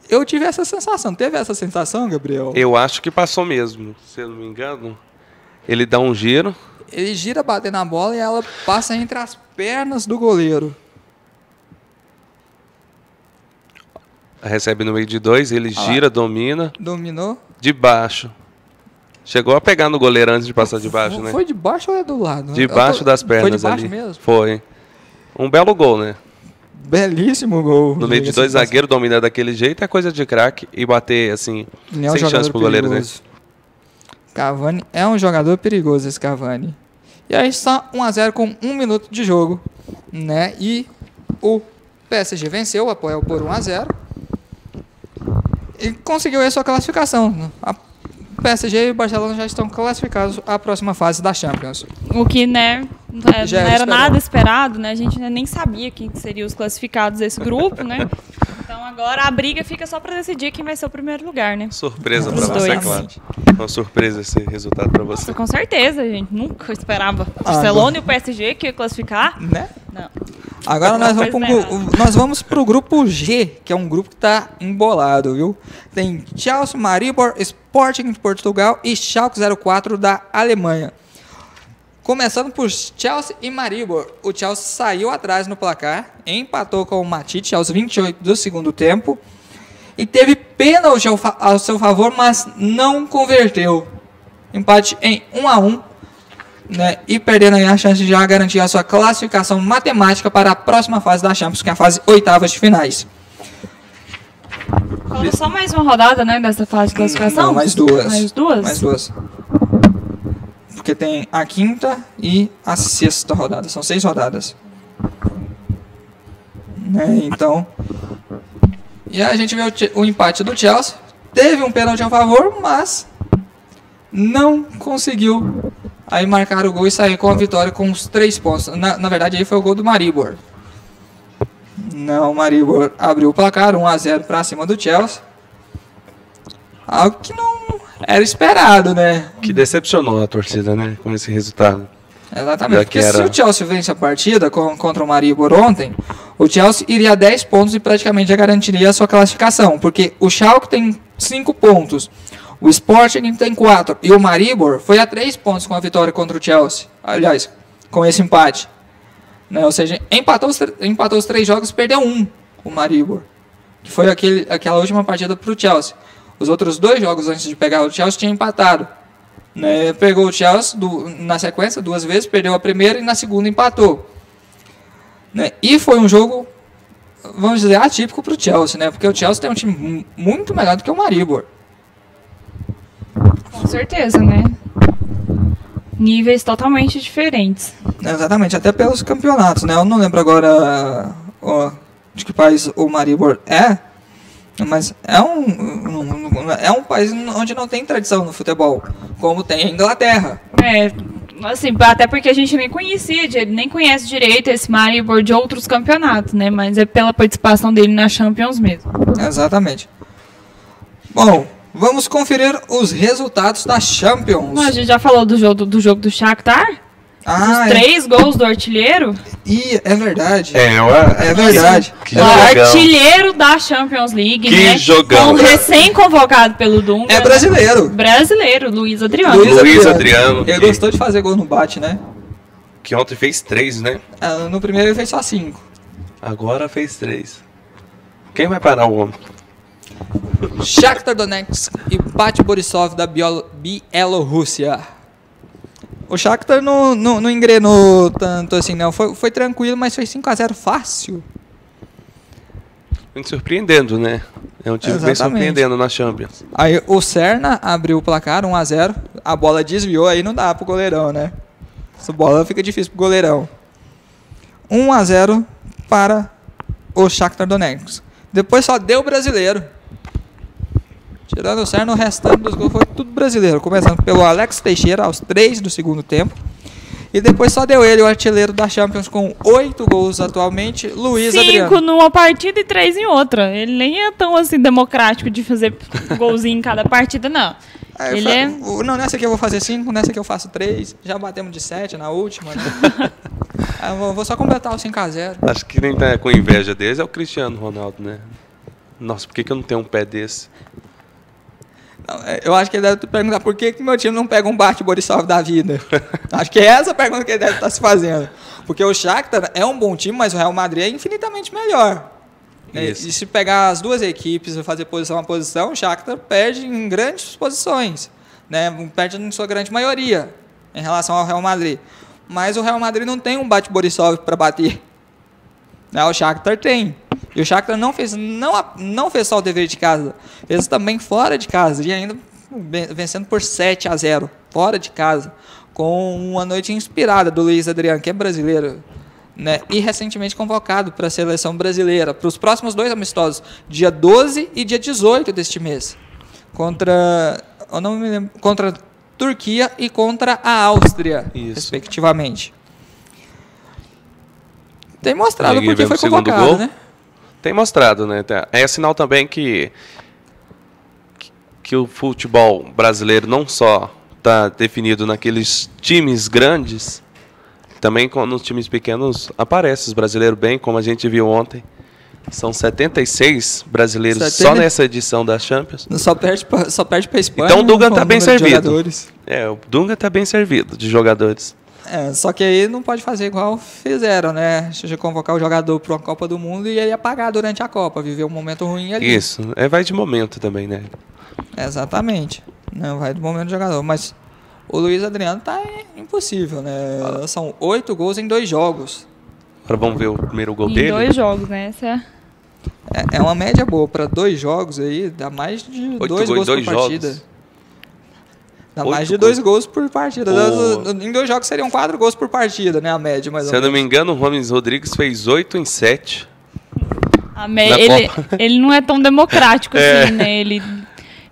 Eu tive essa sensação. Teve essa sensação, Gabriel? Eu acho que passou mesmo, se eu não me engano. Ele dá um giro. Ele gira batendo na bola e ela passa entre as pernas do goleiro. Recebe no meio de 2, ele gira, domina. Dominou. De baixo. Chegou a pegar no goleiro antes de passar de baixo, né? Foi de baixo ou é do lado? Debaixo das pernas. Foi de baixo ali. Mesmo? Foi. Um belo gol, né? Belíssimo gol. No meio de 2 zagueiros, dominar daquele jeito é coisa de craque. E bater, assim, sem chance pro goleiro, né? Cavani é um jogador perigoso, esse Cavani. E aí está 1-0 com 1 minuto de jogo, né? E o PSG venceu o Apoel por 1-0 e conseguiu aí a sua classificação. A PSG e o Barcelona já estão classificados à próxima fase da Champions. O que, né, não era esperado. nada esperado, né? A gente nem sabia quem seriam os classificados desse grupo, né? Então agora a briga fica só para decidir quem vai ser o primeiro lugar, né? Surpresa Os para você, dois. claro. Uma surpresa esse resultado para você. Nossa, com certeza, gente. Nunca esperava o Barcelona e o PSG que ia classificar. Né? Não. Agora nós vamos pro grupo G, que é um grupo que tá embolado, viu? Tem Chelsea, Maribor, Sporting de Portugal e Schalke 04 da Alemanha. Começando por Chelsea e Maribor. O Chelsea saiu atrás no placar, empatou com o Matite aos 28 do segundo tempo e teve pênalti ao seu favor, mas não converteu. Empate em 1-1. Né, e perdendo aí a chance de já garantir a sua classificação matemática para a próxima fase da Champions, que é a fase oitavas de finais. Falta só mais uma rodada, né, dessa fase de classificação? Não, mais duas. Mais duas? Mais duas. Porque tem a quinta e a sexta rodada. São 6 rodadas. Né, então... E aí a gente vê o empate do Chelsea. Teve um pênalti a favor, mas não conseguiu aí marcar o gol e sair com a vitória com os 3 pontos. Na verdade, aí foi o gol do Maribor. Não, o Maribor abriu o placar, 1-0 para cima do Chelsea. Algo que não era esperado, né? Que decepcionou a torcida, né? Com esse resultado. Exatamente, porque se o Chelsea vence a partida contra o Maribor ontem, o Chelsea iria a 10 pontos e praticamente já garantiria a sua classificação. Porque o Schalke tem 5 pontos. O Sporting tem 4 e o Maribor foi a 3 pontos com a vitória contra o Chelsea. Aliás, com esse empate. Né? Ou seja, empatou os 3 jogos e perdeu 1, o Maribor. Que foi aquela última partida para o Chelsea. Os outros 2 jogos antes de pegar o Chelsea tinha empatado. Né? Pegou o Chelsea na sequência 2 vezes, perdeu a primeira e na segunda empatou. Né? E foi um jogo, vamos dizer, atípico para o Chelsea. Né? Porque o Chelsea tem um time muito melhor do que o Maribor. Com certeza, né? Níveis totalmente diferentes. Exatamente, até pelos campeonatos, né? Eu não lembro agora de que país o Maribor é, mas é um país onde não tem tradição no futebol, como tem a Inglaterra. Assim, até porque a gente nem conhece direito esse Maribor de outros campeonatos, né? Mas é pela participação dele na Champions mesmo. Exatamente. Bom, vamos conferir os resultados da Champions. A gente já falou do jogo do Shakhtar? Os 3 gols do artilheiro? É verdade. É verdade. Que o jogão. Artilheiro da Champions League, Que né? jogão. Recém-convocado pelo Dunga. É brasileiro. Brasileiro, Luiz Adriano. Luiz Adriano. Ele gostou de fazer gol no bate, né? Que ontem fez 3, né? No primeiro ele fez só 5. Agora fez 3. Quem vai parar o homem? Shakhtar Donetsk e Bate Borisov da Bielorrússia. O Shakhtar não engrenou tanto assim, não. Foi tranquilo, mas foi 5-0 fácil. Vem surpreendendo, né? É um time que vem surpreendendo na Champions. Aí o Serna abriu o placar, 1-0. A bola desviou, aí não dá pro goleirão, né? Essa bola fica difícil pro goleirão. 1-0 para o Shakhtar Donetsk. Depois só deu brasileiro. Tirando o Serna, o restante dos gols foi tudo brasileiro. Começando pelo Alex Teixeira, aos 3 do segundo tempo. E depois só deu ele, o artilheiro da Champions, com 8 gols atualmente, Luiz Adriano. 5 numa partida e 3 em outra. Ele nem é tão assim democrático de fazer golzinho em cada partida, não. Ele é... Não, nessa aqui eu vou fazer 5, nessa aqui eu faço 3. Já batemos de 7 na última, né? Eu vou só completar o 5-0. Acho que quem tá com inveja deles é o Cristiano Ronaldo, né? Nossa, por que eu não tenho um pé desse? Eu acho que ele deve perguntar por que meu time não pega um Bate Borisov da vida. Acho que é essa a pergunta que ele deve estar se fazendo. Porque o Shakhtar é um bom time, mas o Real Madrid é infinitamente melhor. Isso. E se pegar as duas equipes e fazer posição a posição, o Shakhtar perde em grandes posições, né? Perde em sua grande maioria em relação ao Real Madrid. Mas o Real Madrid não tem um Bate Borisov para bater. Né? O Shakhtar tem. E o Shakhtar não fez só o dever de casa, fez também fora de casa, e ainda vencendo por 7-0, fora de casa, com uma noite inspirada do Luiz Adriano, que é brasileiro, né? E recentemente convocado para a seleção brasileira, para os próximos 2 amistosos, dia 12 e dia 18 deste mês, contra a Turquia e contra a Áustria, respectivamente. Tem mostrado porque foi convocado, né? Tem mostrado, né? É sinal também que o futebol brasileiro não só está definido naqueles times grandes, também nos times pequenos aparece os brasileiros bem, como a gente viu ontem. São 76 brasileiros só nessa edição da Champions. Só perde para a Espanha. Então o Dunga está bem servido. O Dunga está bem servido de jogadores. Só que aí não pode fazer igual fizeram, né? De convocar o jogador para uma Copa do Mundo e ele apagar durante a Copa, viver um momento ruim ali. Isso, vai de momento também, né? Exatamente. Não vai do momento do jogador, mas o Luiz Adriano tá impossível, né? São 8 gols em 2 jogos. Agora vamos ver o primeiro gol dele. Em 2 jogos, né? Essa é uma média boa para 2 jogos aí, dá mais de 2 gols por partida. Dá mais de 2 gols por partida. Em 2 jogos seriam 4 gols por partida, né? A média, mais ou menos. Se eu não me engano, o Rames Rodrigues fez 8 em 7. Ele não é tão democrático assim, né? Ele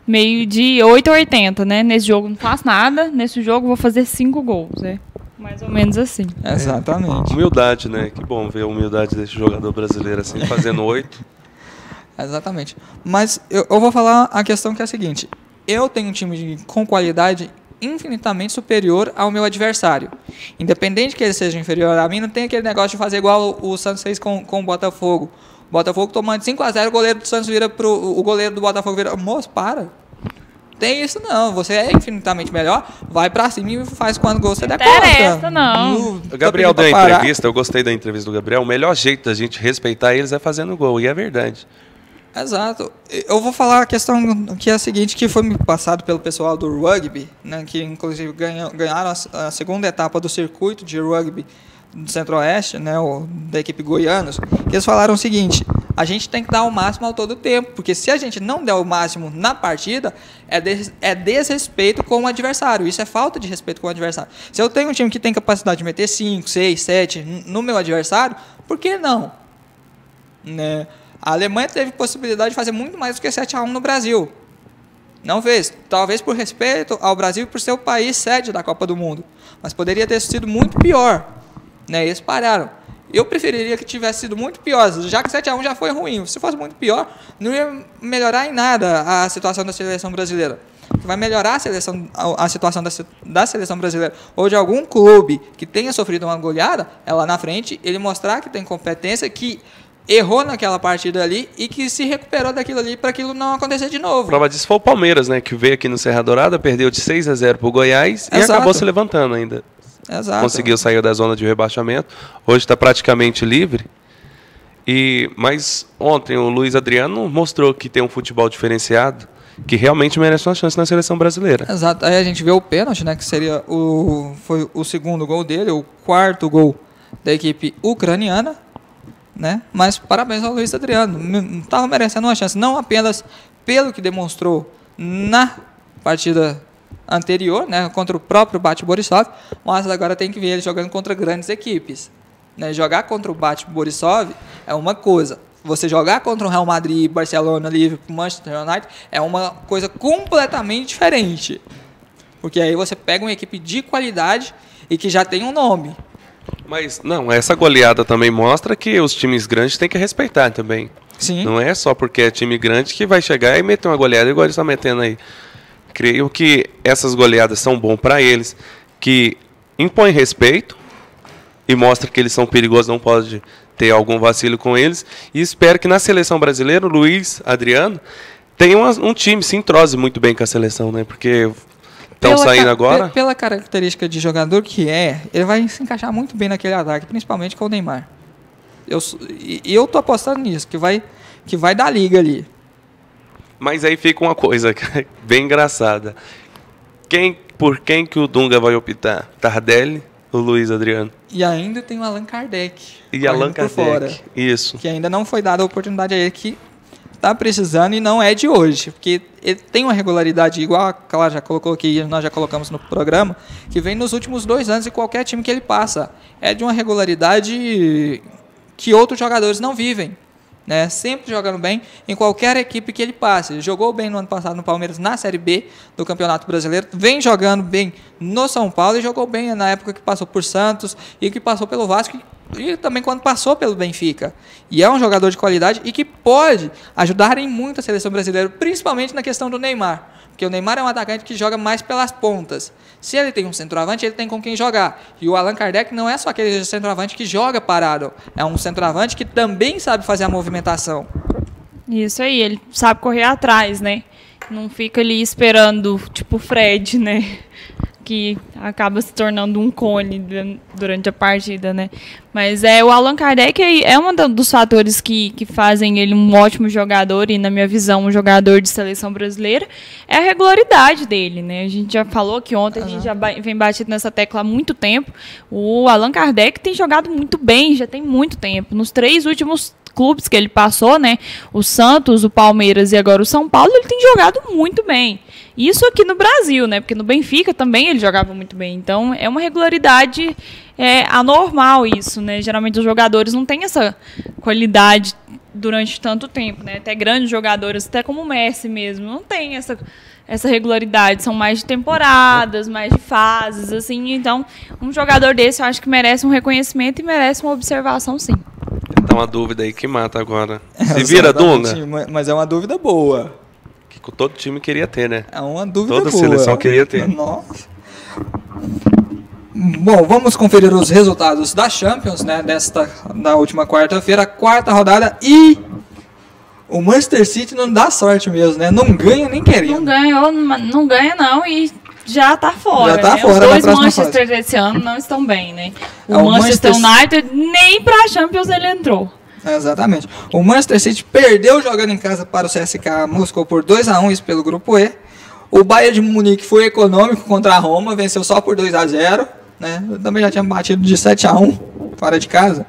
meio de 8 a 80, né? Nesse jogo não faço nada, nesse jogo vou fazer 5 gols, né? Mais ou menos assim. Exatamente. Humildade, né? Que bom ver a humildade desse jogador brasileiro assim, fazendo 8. Exatamente. Mas eu vou falar a questão que é a seguinte. Eu tenho um time com qualidade infinitamente superior ao meu adversário. Independente que ele seja inferior a mim, não tem aquele negócio de fazer igual o Santos fez com o Botafogo. O Botafogo tomando 5-0, o goleiro do Santos vira o goleiro do Botafogo vira, moço, para. Tem isso não, você é infinitamente melhor, vai pra cima e faz quando gol você der conta. Não interessa, não. O Gabriel deu a entrevista, eu gostei da entrevista do Gabriel, o melhor jeito da gente respeitar eles é fazendo gol, e é verdade. Exato. Eu vou falar a questão que é a seguinte, que foi me passado pelo pessoal do rugby, né, que inclusive ganharam a segunda etapa do circuito de rugby do Centro-Oeste, né, da equipe Goianos, que eles falaram o seguinte: a gente tem que dar o máximo ao todo tempo, porque se a gente não der o máximo na partida, é desrespeito com o adversário, isso é falta de respeito com o adversário. Se eu tenho um time que tem capacidade de meter 5, 6, 7 no meu adversário, por que não? Né? A Alemanha teve possibilidade de fazer muito mais do que 7-1 no Brasil. Não fez. Talvez por respeito ao Brasil e por ser o país sede da Copa do Mundo. Mas poderia ter sido muito pior. Né? Eles pararam. Eu preferiria que tivesse sido muito pior, já que 7-1 já foi ruim. Se fosse muito pior, não ia melhorar em nada a situação da seleção brasileira. O que vai melhorar a situação da seleção brasileira ou de algum clube que tenha sofrido uma goleada, é lá na frente ele mostrar que tem competência, que errou naquela partida ali e que se recuperou daquilo ali para aquilo não acontecer de novo. Prova disso foi o Palmeiras, né? Que veio aqui no Serra Dourada, perdeu de 6-0 pro Goiás. Exato. E acabou se levantando ainda. Exato. Conseguiu sair da zona de rebaixamento. Hoje está praticamente livre. Mas ontem o Luiz Adriano mostrou que tem um futebol diferenciado, que realmente merece uma chance na seleção brasileira. Exato. Aí a gente vê o pênalti, né? Que seria foi o segundo gol dele, o 4º gol da equipe ucraniana. Né? Mas parabéns ao Luiz Adriano, estava merecendo uma chance, não apenas pelo que demonstrou na partida anterior, né, contra o próprio Bate Borisov, mas agora tem que ver ele jogando contra grandes equipes. Né? Jogar contra o Bate Borisov é uma coisa, você jogar contra o Real Madrid, Barcelona, Liverpool, Manchester United é uma coisa completamente diferente, porque aí você pega uma equipe de qualidade e que já tem um nome. Mas, não, essa goleada também mostra que os times grandes têm que respeitar também. Sim. Não é só porque é time grande que vai chegar e meter uma goleada igual eles estão metendo aí. Creio que essas goleadas são bom para eles, que impõem respeito e mostra que eles são perigosos, não pode ter algum vacilo com eles. E espero que na seleção brasileira, o Luiz Adriano tenha um time, se entrose muito bem com a seleção, né? Porque estão saindo agora. Pela característica de jogador que ele vai se encaixar muito bem naquele ataque, principalmente com o Neymar. Eu tô apostando nisso, que vai dar liga ali. Mas aí fica uma coisa bem engraçada. Por quem que o Dunga vai optar? Tardelli ou Luiz Adriano? E ainda tem o Allan Kardec. E Allan Kardec, fora, isso. Que ainda não foi dada a oportunidade a ele, que tá precisando e não é de hoje. Porque ele tem uma regularidade, igual a Clara já colocou aqui, nós já colocamos no programa, que vem nos últimos 2 anos e qualquer time que ele passa. É de uma regularidade que outros jogadores não vivem. Né? Sempre jogando bem em qualquer equipe que ele passe. Ele jogou bem no ano passado no Palmeiras na Série B do Campeonato Brasileiro, vem jogando bem no São Paulo e jogou bem na época que passou por Santos e que passou pelo Vasco e também quando passou pelo Benfica. E é um jogador de qualidade e que pode ajudar em muito a seleção brasileira, principalmente na questão do Neymar. Porque o Neymar é um atacante que joga mais pelas pontas. Se ele tem um centroavante, ele tem com quem jogar. E o Allan Kardec não é só aquele centroavante que joga parado. É um centroavante que também sabe fazer a movimentação. Isso aí, ele sabe correr atrás, né? Não fica ali esperando, tipo o Fred, né? Que acaba se tornando um cone durante a partida, né? Mas o Allan Kardec é um dos fatores que fazem ele um ótimo jogador e, na minha visão, um jogador de seleção brasileira, é a regularidade dele, né? A gente já falou que ontem, a gente já vem batido nessa tecla há muito tempo. O Allan Kardec tem jogado muito bem, já tem muito tempo. Nos 3 últimos clubes que ele passou, né? O Santos, o Palmeiras e agora o São Paulo, ele tem jogado muito bem. Isso aqui no Brasil, né? Porque no Benfica também ele jogava muito bem. Então, é uma regularidade anormal isso, né? Geralmente os jogadores não têm essa qualidade durante tanto tempo, né? Até grandes jogadores, até como o Messi mesmo, não tem essa regularidade. São mais de temporadas, mais de fases, assim. Então, um jogador desse eu acho que merece um reconhecimento e merece uma observação, sim. Então, uma dúvida aí que mata agora. Se vira, Dunga? Mas é uma dúvida boa. Que todo time queria ter, né? É uma dúvida boa. Toda seleção queria ter. Nossa. Bom, vamos conferir os resultados da Champions, né? Da última quarta-feira, 4ª rodada. E o Manchester City não dá sorte mesmo, né? Não ganha nem querendo. Não ganha não e já tá fora. Já tá né? fora. Os 2 Manchester desse ano não estão bem, né? O Manchester United nem pra Champions ele entrou. Exatamente. O Manchester City perdeu jogando em casa para o CSKA Moscou por 2-1, isso pelo grupo E. O Bayern de Munique foi econômico contra a Roma, venceu só por 2-0, né? Eu também já tinha batido de 7-1 fora de casa.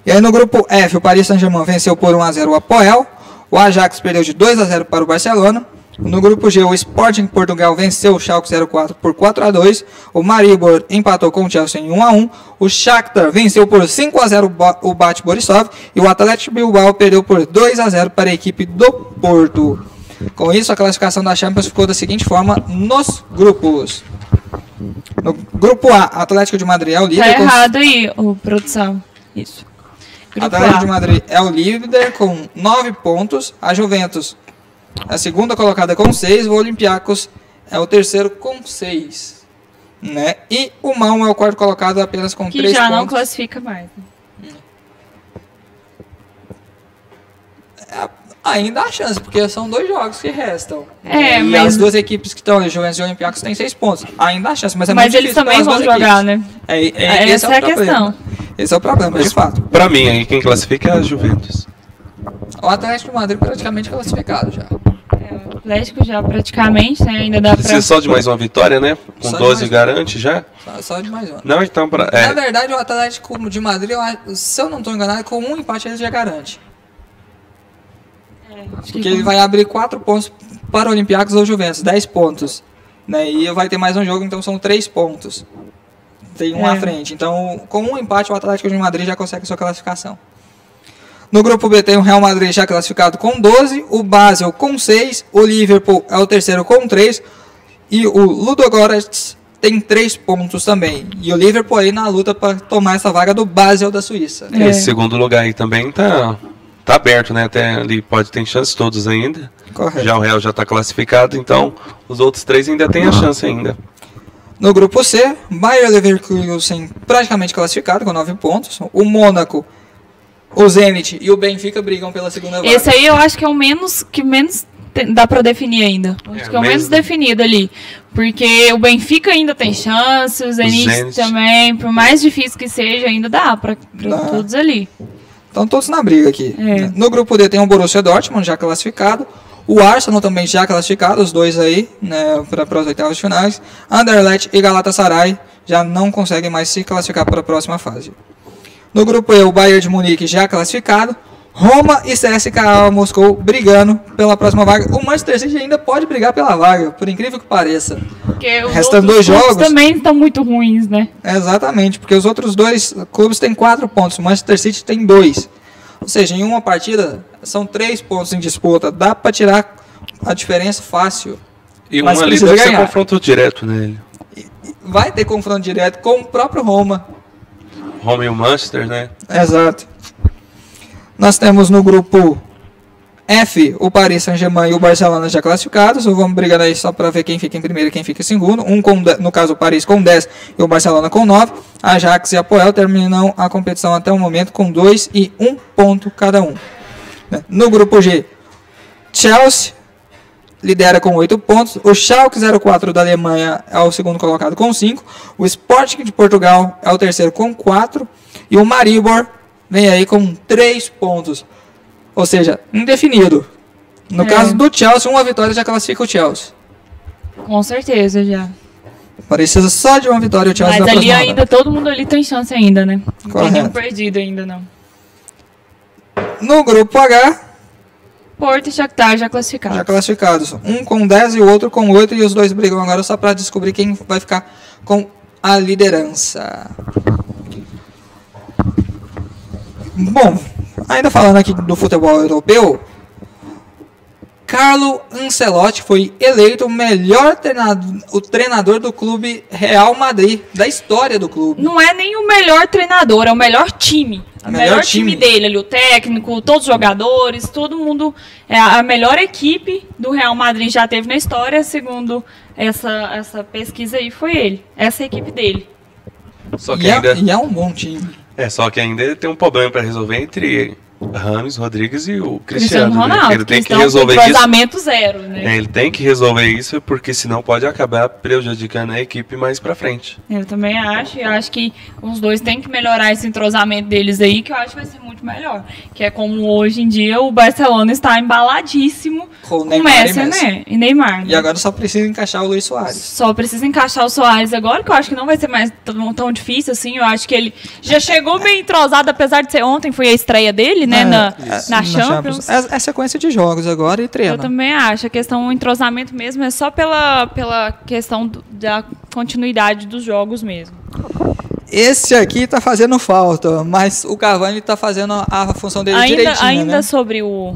E aí no grupo F, o Paris Saint-Germain venceu por 1-0 o Apoel. O Ajax perdeu de 2-0 para o Barcelona. No grupo G, o Sporting Portugal venceu o Schalke 04 por 4-2. O Maribor empatou com o Chelsea em 1-1. O Shakhtar venceu por 5-0 o Bate Borisov. E o Athletic Bilbao perdeu por 2-0 para a equipe do Porto. Com isso, a classificação da Champions ficou da seguinte forma nos grupos. No grupo A, Atlético de Madrid é o líder. Tá errado aí, produção. Isso. Grupo Atlético de Madrid é o líder com 9 pontos. A Juventus é a segunda colocada com 6. O Olympiacos é o terceiro com 6. Né? E o Malmo é o quarto colocado apenas com 3 pontos. Que já não classifica mais. Ainda há chance, porque são 2 jogos que restam. E mas as 2 equipes que estão ali, Juventus e Olympiacos, têm 6 pontos. Ainda há chance, mas é muito difícil. Mas eles também vão jogar, né? Essa é a questão. Esse é o problema, de fato. Pra mim, aí quem classifica é a Juventus. O Atlético de Madrid praticamente classificado já. O Atlético já praticamente, né? Ainda dá pra... Precisa só de mais uma vitória, né? Com 12 garante já? Só de mais uma. Não, então... Na verdade, o Atlético de Madrid, se eu não estou enganado, com um empate ele já garante. Porque ele vai abrir 4 pontos para o Olympiacos ou Juventus, 10 pontos. Né? E vai ter mais um jogo, então são 3 pontos. Tem um à frente. Então, com um empate, o Atlético de Madrid já consegue sua classificação. No grupo B tem o Real Madrid já classificado com 12, o Basel com 6, o Liverpool é o terceiro com 3 e o Ludogorets tem 3 pontos também. E o Liverpool aí na luta para tomar essa vaga do Basel da Suíça. Esse segundo lugar aí também tá tá aberto, né? Até ali ter chance todos ainda. Correto. Já o Real já está classificado, então os outros 3 ainda têm a chance ainda. No grupo C, Bayer Leverkusen praticamente classificado com 9 pontos. O Mônaco, o Zenit e o Benfica brigam pela segunda vaga. Esse aí eu acho que é o menos dá pra definir ainda. Acho que é o menos definido ali. Porque o Benfica ainda tem chance, o Zenit também. Por mais difícil que seja, ainda dá pra todos ali. Estão todos na briga aqui. No grupo D tem o Borussia Dortmund já classificado. O Arsenal também já classificado, os dois aí, né, para as oitavas finais. Anderlecht e Galatasaray já não conseguem mais se classificar para a próxima fase. No grupo E, o Bayern de Munique já classificado. Roma e CSKA Moscou brigando pela próxima vaga. O Manchester City ainda pode brigar pela vaga, por incrível que pareça. Porque os restando 2 jogos também estão muito ruins, né? Exatamente, porque os outros 2 clubes têm 4 pontos, o Manchester City tem 2. Ou seja, em uma partida são 3 pontos em disputa. Dá para tirar a diferença fácil. E uma ali deve ser confronto direto, né? Vai ter confronto direto com o próprio Roma. Roma e o Manchester, né? Exato. Nós temos no grupo F o Paris Saint-Germain e o Barcelona já classificados. Vamos brigando aí só para ver quem fica em primeiro e quem fica em segundo. No caso o Paris com 10 e o Barcelona com 9. Ajax e Apoel terminam a competição até o momento com 2 e 1 ponto cada um. No grupo G, Chelsea lidera com 8 pontos. O Schalke 04 da Alemanha é o segundo colocado com 5. O Sporting de Portugal é o terceiro com 4. E o Maribor vem aí com 3 pontos. Ou seja, indefinido. No caso do Chelsea, uma vitória já classifica o Chelsea. Com certeza, já. Precisa só de uma vitória o Chelsea. Mas ali ainda, todo mundo ali tem chance ainda, né? Não Correto. tem nenhum perdido ainda, não. No grupo H, Porto e Shakhtar já classificados. já classificados. Um com 10 e o outro com 8. E os dois brigam agora só para descobrir quem vai ficar com a liderança. Bom, ainda falando aqui do futebol europeu, Carlo Ancelotti foi eleito o treinador do clube Real Madrid, da história do clube. Não é nem o melhor treinador, é o melhor time. O melhor time dele ali, o técnico, todos os jogadores, todo mundo. É a melhor equipe do Real Madrid já teve na história, segundo essa pesquisa aí, foi ele. Essa é a equipe dele. Só que ainda é um bom time. Só que ainda tem um problema para resolver entre Rames Rodrigues e o Cristiano Ronaldo. Né? Ele tem que resolver isso. Cruzamento zero, né? Ele tem que resolver isso, porque senão pode acabar prejudicando a equipe mais pra frente. Eu também acho. Eu acho que os dois têm que melhorar esse entrosamento deles aí, que eu acho que vai ser muito melhor. Que é como hoje em dia o Barcelona está embaladíssimo com Messi, né? E Neymar. Né? E agora só precisa encaixar o Luis Soares. Só precisa encaixar o Soares agora, que eu acho que não vai ser mais tão difícil assim. Eu acho que ele já chegou bem entrosado, apesar de ser ontem, foi a estreia dele, né? Na Champions. É sequência de jogos agora e treino. Eu também acho. A questão do entrosamento mesmo é só pela questão da continuidade dos jogos mesmo. Esse aqui tá fazendo falta, mas o Cavani tá fazendo a função dele direitinho, ainda né? sobre o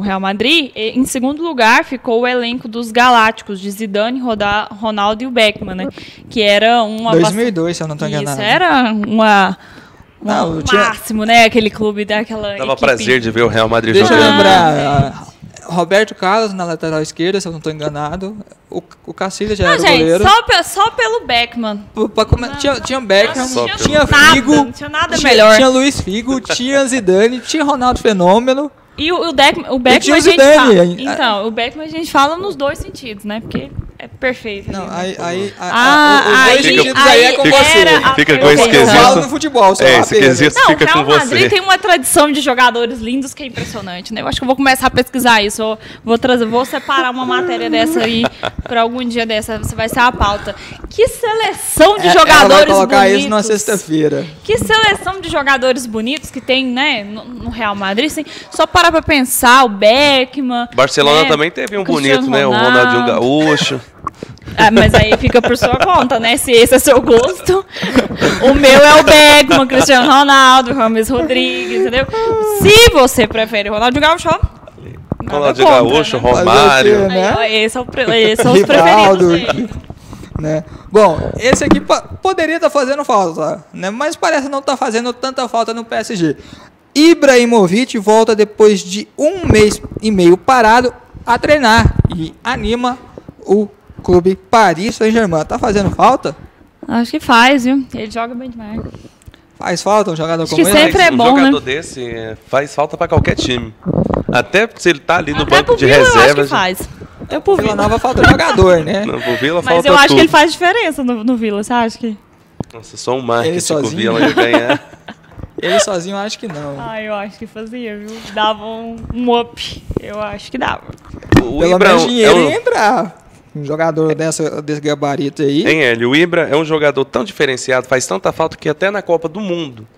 Real Madrid, em segundo lugar ficou o elenco dos Galácticos, de Zidane, Ronaldo e o Beckmann, né? Que era uma... 2002, se eu não tô enganado. Isso, era máximo, né? Aquele clube daquela Dava equipe. prazer de ver o Real Madrid Deixa jogando. eu lembrar, Roberto Carlos na lateral esquerda, se eu não estou enganado. O Cacilhas já era o goleiro. Só pelo Beckmann. Tinha Beckmann, tinha nada, Figo. não tinha nada melhor. Tinha Luiz Figo, tinha Zidane, tinha Ronaldo Fenômeno. E o Beckmann a gente fala. Então, o Beckmann a gente fala nos dois sentidos, né? Porque é perfeito. Não, os dois sentidos aí é com você. Fica com esse quesito. Eu falo no futebol, só esse quesito fica com você. O Real Madrid tem uma tradição de jogadores lindos que é impressionante, né? Eu acho que eu vou começar a pesquisar isso. Vou separar uma matéria dessa aí para algum dia dessa. Você vai ser a pauta. Que seleção de jogadores ela vai colocar bonitos. Isso na sexta-feira. Que seleção de jogadores bonitos que tem, né, no Real Madrid. Assim, só parar pra pensar, o Beckmann. Barcelona né, também teve um bonito, né? O Ronaldinho Gaúcho. Mas aí fica por sua conta, né? Se esse é seu gosto. O meu é o Beckmann, Cristiano Ronaldo, Rames Rodrigues, entendeu? Se você prefere o Ronaldinho Gaúcho, Ronaldinho Gaúcho, né? Romário. Né? Esses são os preferidos. Né? Bom, esse aqui poderia estar fazendo falta, né? Mas parece não estar fazendo tanta falta no PSG. Ibrahimovic volta depois de 1 mês e meio parado a treinar e anima o clube Paris Saint-Germain. Tá fazendo falta? Acho que faz, viu? Ele joga bem demais. Faz falta um jogador Acho como que ele? sempre é Um bom, jogador né? desse faz falta pra qualquer time. Até se ele tá ali no Até banco pro de Vila eu acho reserva. que faz. Eu pro Vila Vila. Nova falta jogador, né? Não, pro Vila Mas falta eu acho tudo. que ele faz diferença no Vila, você acha que? Nossa, só um marketing Ele que o sozinho? Vila ia ganhar. Ele sozinho eu acho que não. Ah, eu acho que fazia, viu? Dava um up. Eu acho que dava. O Pelo Ibra menos dinheiro é ia entrar. Um jogador desse gabarito aí. Hein, Hélio? O Ibra é um jogador tão diferenciado, faz tanta falta que até na Copa do Mundo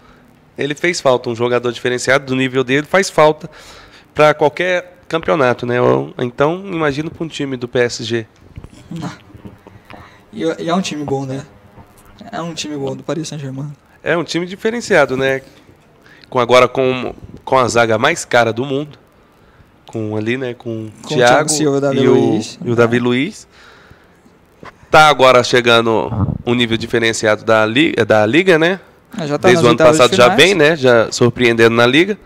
ele fez falta. Um jogador diferenciado do nível dele faz falta para qualquer campeonato, né? Então, imagino para um time do PSG. E é um time bom, né? É um time bom do Paris Saint-Germain. É um time diferenciado, né? Agora com a zaga mais cara do mundo. Com ali, né? Com o Thiago Silva, Davi e Luiz. o Davi Luiz. Tá agora chegando um nível diferenciado da Liga, né? Já tá Desde nas o ano oitavas de passado já finais. vem, né? Já surpreendendo na Liga.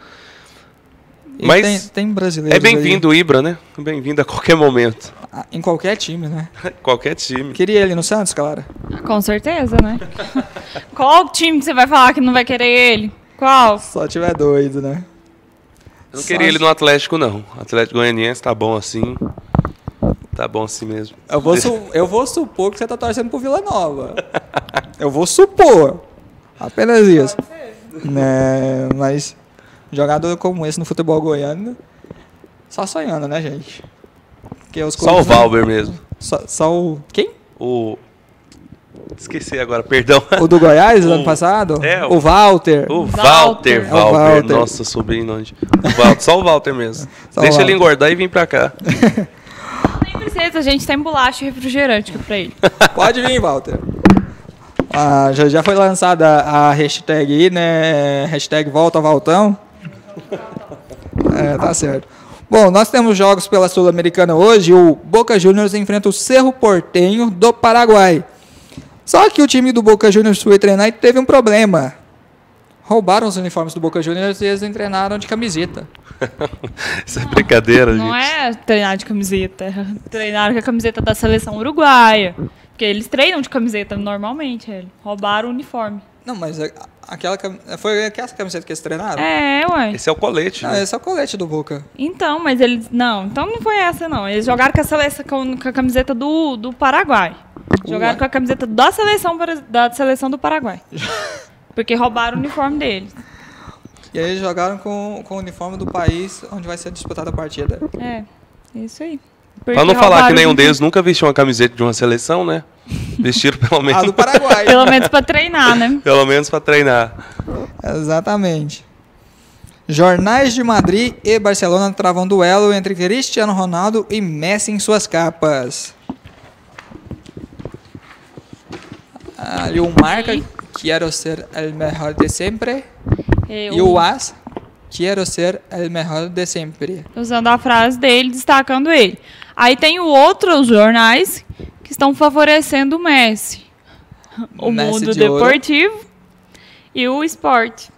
E Mas tem brasileiros é bem-vindo o Ibra, né? Bem-vindo a qualquer momento. aí. Em qualquer time, né? Qualquer time. Queria ele no Santos, Clara? Com certeza, né? Qual time que você vai falar que não vai querer ele? Qual? Só tiver doido, né? Eu não queria ele no Atlético, não. Atlético Goianiense tá bom assim. Tá bom assim mesmo. Eu vou supor que você tá torcendo pro Vila Nova. Eu vou supor. Apenas isso. Né? Mas jogador como esse no futebol goiano, só sonhando, né, gente? Porque os Só o clubes, Valber mesmo. Só o... Quem? Esqueci agora, perdão. O do Goiás, do ano passado? É, o Walter. O Walter. Walter. É o Walter. Nossa, sobrinho onde? Só o Walter mesmo. Só o Deixa ele Walter. engordar e vir pra cá. Nem precisa, a gente tem bolacha e refrigerante aqui pra ele. Pode vir, Walter. Ah, já foi lançada a hashtag aí, né? Hashtag Volta Valtão. É, tá certo. Bom, nós temos jogos pela Sul-Americana hoje. O Boca Juniors enfrenta o Cerro Porteño do Paraguai. Só que o time do Boca Juniors foi treinar e teve um problema. Roubaram os uniformes do Boca Juniors e eles treinaram de camiseta. Isso é brincadeira, gente. Não é treinar de camiseta. Treinaram com a camiseta da seleção uruguaia. Porque eles treinam de camiseta normalmente, ele. Roubaram o uniforme. Não, mas foi aquela camiseta que eles treinaram? É, ué. Esse é o colete. Não, né? esse é o colete do Boca. Então, mas eles. Não, então não foi essa, não. Eles jogaram com a camiseta do Paraguai. Jogaram Ué. com a camiseta da seleção do Paraguai. Porque roubaram o uniforme deles. E aí eles jogaram com o uniforme do país onde vai ser disputada a partida. É, isso aí. Pra não falar que nenhum deles nunca vestiu uma camiseta de uma seleção, né? Vestiram pelo A menos, do Paraguai. Pelo menos pra treinar, né? pelo menos pra treinar. Exatamente. Jornais de Madrid e Barcelona travam duelo entre Cristiano Ronaldo e Messi em suas capas. Ali o Marca, quero ser el mejor de sempre. E o AS, quero ser el mejor de sempre. Usando a frase dele, destacando ele. Aí tem outros jornais que estão favorecendo o Messi. O Messi Mundo de Ouro. Deportivo e o Esporte.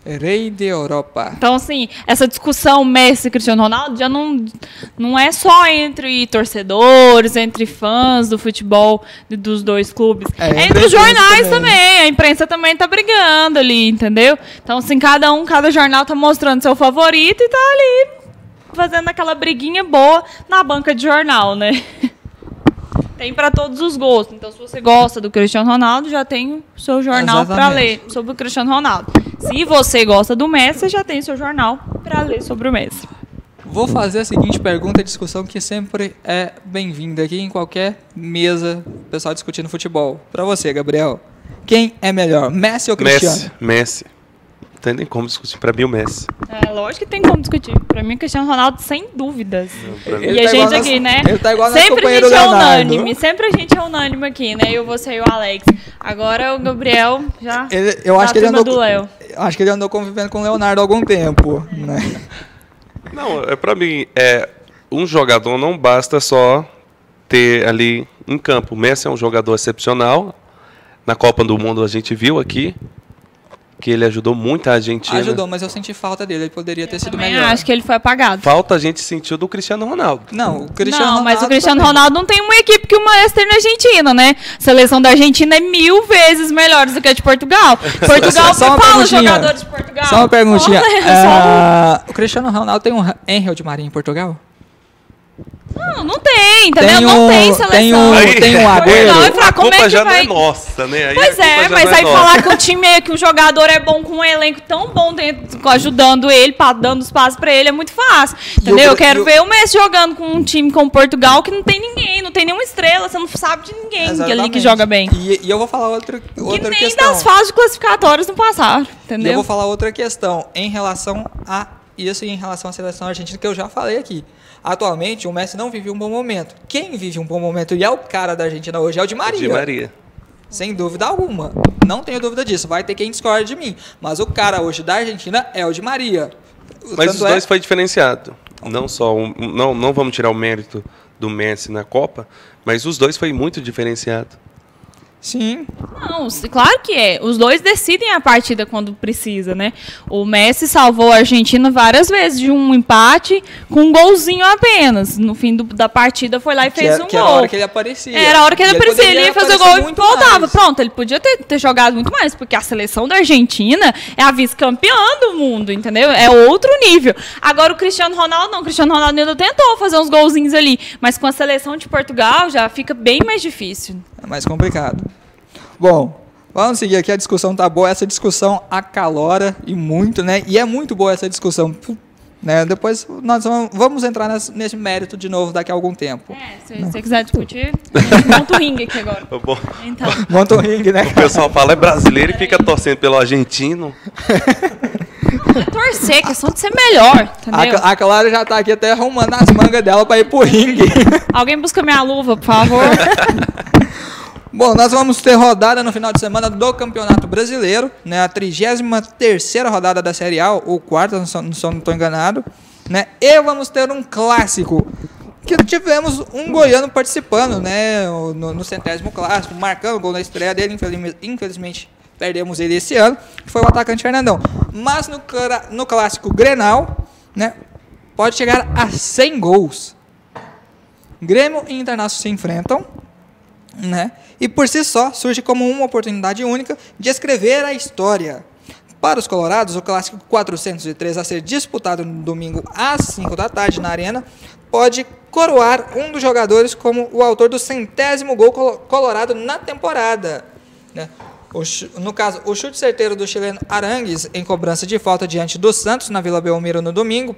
Rei de Europa. Então, assim, essa discussão Messi e Cristiano Ronaldo já não é só entre torcedores, entre fãs do futebol dos dois clubes. É, É entre entre os a imprensa jornais também. também. A imprensa também tá brigando ali, entendeu? Então, assim, cada jornal tá mostrando seu favorito e tá ali fazendo aquela briguinha boa na banca de jornal, né? Tem para todos os gostos. Então, se você gosta do Cristiano Ronaldo, já tem o seu jornal para Exatamente. ler sobre o Cristiano Ronaldo. Se você gosta do Messi, já tem seu jornal para ler sobre o Messi. Vou fazer a seguinte pergunta e discussão que sempre é bem-vinda aqui em qualquer mesa, pessoal discutindo futebol. Para você, Gabriel, quem é melhor, Messi ou Cristiano? Messi. Não tem nem como discutir. Pra mim, o Messi. É, lógico que tem como discutir. Para mim, o Cristiano Ronaldo, sem dúvidas. Pra mim, E a tá igual gente aqui, nosso- né? ele tá igual nosso Sempre a companheiro gente é Leonardo. unânime. Sempre a gente é unânime aqui, né? Eu, você e o Alex. Agora o Gabriel já. Eu acho da que ele turma andou, do Léo. acho que ele andou convivendo com o Leonardo há algum tempo, né? Não, pra mim, um jogador não basta só ter ali em campo. O Messi é um jogador excepcional. Na Copa do Mundo a gente viu aqui. que ele ajudou muito a Argentina. Ajudou, mas eu senti falta dele. Ele poderia ter sido Também melhor. acho que ele foi apagado. Falta a gente sentiu do Cristiano Ronaldo. Não, o Cristiano Não, Ronaldo mas o Cristiano também. Ronaldo não tem uma equipe que o Messi tem na Argentina, né? A seleção da Argentina é 1000 vezes melhor do que a de Portugal. Portugal, Só uma fala os perguntinha. jogadores de Portugal. Só uma perguntinha. Só O Cristiano Ronaldo tem um Angel de Maria em Portugal? não tem, entendeu? Não tem seleção. Tem um Agüero. Não, e A como culpa é que já vai... não é nossa, né? Aí Pois a culpa é, já mas não é aí nossa. falar que o time, que o jogador é bom com um elenco tão bom, ajudando ele, dando os passos pra ele, é muito fácil. Entendeu? Eu quero ver o Messi jogando com um time como Portugal que não tem ninguém, não tem nenhuma estrela, você não sabe de ninguém ali que Exatamente. joga bem. E eu vou falar outra Que nem questão. das fases classificatórias não passaram, E eu entendeu? vou falar outra questão em relação a isso e em relação à seleção argentina, que eu já falei aqui. Atualmente, o Messi não vive um bom momento. Quem vive um bom momento e é o cara da Argentina hoje é o Di Maria. De Maria. Sem dúvida alguma. Não tenho dúvida disso. Vai ter quem discorde de mim. Mas o cara hoje da Argentina é o Di Maria. Mas Tanto os dois foi diferenciado. Não só não vamos tirar o mérito do Messi na Copa, mas os dois foi muito diferenciado. Sim. Não, claro que é. Os dois decidem a partida quando precisa, né? O Messi salvou a Argentina várias vezes de um empate com um golzinho apenas. No fim da partida foi lá e fez um Que gol. era a hora que ele aparecia. Era a hora que ele aparecia, ele ia fazer o gol e muito voltava. mais. Pronto, ele podia ter jogado muito mais, porque a seleção da Argentina é a vice-campeã do mundo, entendeu? É outro nível. Agora o Cristiano Ronaldo não. O Cristiano Ronaldo ainda tentou fazer uns golzinhos ali, mas com a seleção de Portugal já fica bem mais difícil. É mais complicado. Bom, vamos seguir aqui. A discussão tá boa. Essa discussão acalora e muito, né? E é muito boa essa discussão. Né? Depois nós vamos entrar nesse mérito de novo daqui a algum tempo. Se você quiser discutir, monta o ringue aqui agora. Bom, Então, Monta o ringue, né? o pessoal fala é brasileiro e fica torcendo pelo argentino. torcer, questão de ser melhor, entendeu? A Clara já tá aqui até arrumando as mangas dela para ir pro ringue. Alguém busca minha luva, por favor. Bom, nós vamos ter rodada no final de semana do Campeonato Brasileiro, né? A 33ª rodada da Série A, ou quarta, não estou enganado, né? E vamos ter um clássico, que tivemos um goiano participando, né? No 100º clássico, marcando o gol na estreia dele, infelizmente perdemos ele esse ano, que foi o atacante Fernandão. Mas no clássico Grenal, né? Pode chegar a 100 gols. Grêmio e Internacional se enfrentam, né? E por si só surge como uma oportunidade única de escrever a história. Para os colorados, o clássico 403 a ser disputado no domingo às 5 da tarde na Arena pode coroar um dos jogadores como o autor do 100º gol colorado na temporada, né? No caso, o chute certeiro do chileno Arangues em cobrança de falta diante do Santos na Vila Belmiro no domingo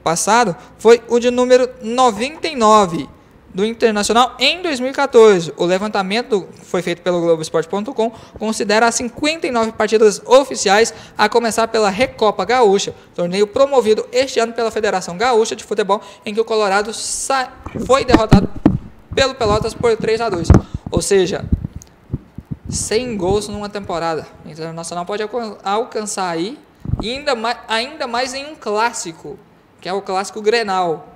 passado foi o de número 99 do Internacional em 2014. O levantamento foi feito pelo Globoesporte.com, considera as 59 partidas oficiais, a começar pela Recopa Gaúcha, torneio promovido este ano pela Federação Gaúcha de Futebol, em que o Colorado foi derrotado pelo Pelotas por 3-2. Ou seja, 100 gols numa temporada. O Internacional pode alcançar aí, ainda mais em um clássico, que é o clássico Grenal.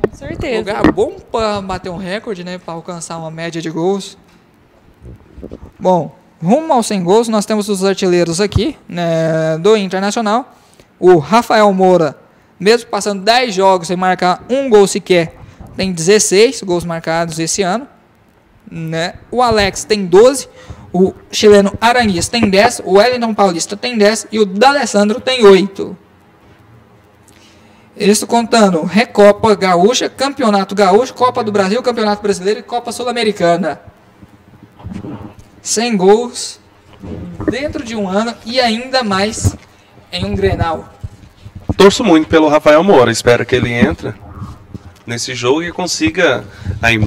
Com certeza. Lugar bom para bater um recorde, né? Para alcançar uma média de gols. Bom, rumo aos 100 gols, nós temos os artilheiros aqui, né, do Internacional. O Rafael Moura, mesmo passando 10 jogos sem marcar um gol sequer, tem 16 gols marcados esse ano, né? O Alex tem 12. O chileno Arangues tem 10. O Wellington Paulista tem 10. E o D'Alessandro tem 8. Isso contando Recopa Gaúcha, Campeonato Gaúcho, Copa do Brasil, Campeonato Brasileiro e Copa Sul-Americana. 100 gols dentro de um ano e ainda mais em um Grenal. Torço muito pelo Rafael Moura. Espero que ele entre nesse jogo e consiga aí,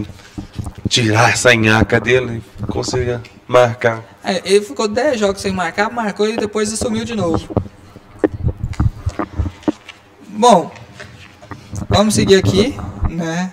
tirar essa nhaca dele e consiga marcar. Ele ficou 10 jogos sem marcar, marcou e depois sumiu de novo. Bom, vamos seguir aqui, né?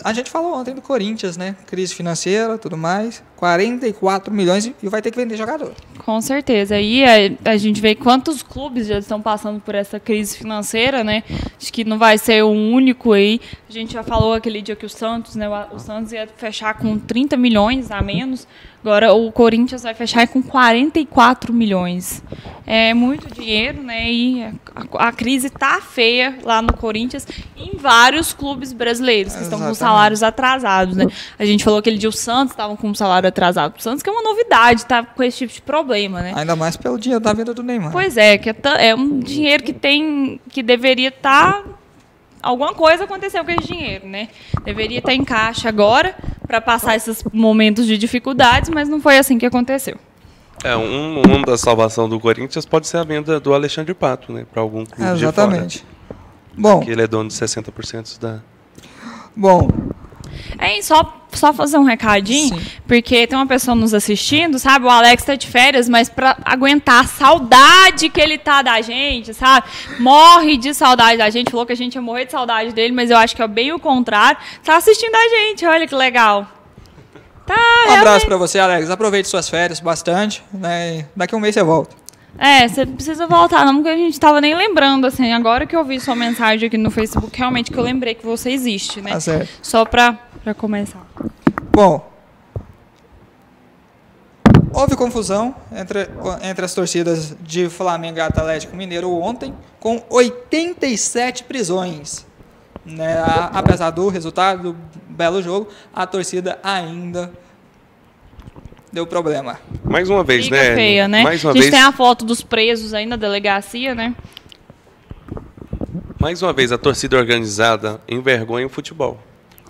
A gente falou ontem do Corinthians, né? Crise financeira, tudo mais. 44 milhões e vai ter que vender jogador. Com certeza. Aí a gente vê quantos clubes já estão passando por essa crise financeira, né? Acho que não vai ser o único aí. A gente já falou aquele dia que o Santos, né? O Santos ia fechar com 30 milhões a menos. Agora o Corinthians vai fechar com 44 milhões. É muito dinheiro, né? E a crise tá feia lá no Corinthians e em vários clubes brasileiros que estão com salários atrasados, né? A gente falou aquele dia o Santos estava com um salário atrasado. O Santos que é uma novidade, tá com esse tipo de problema, né? Ainda mais pelo dinheiro da venda do Neymar. Pois é, que é um dinheiro que deveria estar... Alguma coisa aconteceu com esse dinheiro, né? Deveria estar em caixa agora para passar esses momentos de dificuldades, mas não foi assim que aconteceu. Uma da salvação do Corinthians pode ser a venda do Alexandre Pato, né? Para algum clube exatamente. de fora. Bom. Porque ele é dono de 60% da... Bom... Só fazer um recadinho, sim, porque tem uma pessoa nos assistindo, sabe? O Alex tá de férias, mas para aguentar a saudade que ele tá da gente, sabe? Morre de saudade da gente, falou que a gente ia morrer de saudade dele, mas eu acho que é bem o contrário. Tá assistindo a gente, olha que legal. Tá, um abraço para você, Alex. Aproveite suas férias bastante, né? Daqui a um mês você volta. Você precisa voltar, não, porque a gente tava nem lembrando, assim, agora que eu vi sua mensagem aqui no Facebook, realmente que eu lembrei que você existe, né? Tá certo. Só pra começar. Bom, houve confusão entre as torcidas de Flamengo e Atlético Mineiro ontem, com 87 prisões. Né? Apesar do resultado do belo jogo, a torcida ainda deu problema. Mais uma vez, Fica né? Feia, né? Mais uma a gente vez... tem a foto dos presos aí na delegacia, né? Mais uma vez, a torcida organizada envergonha o futebol.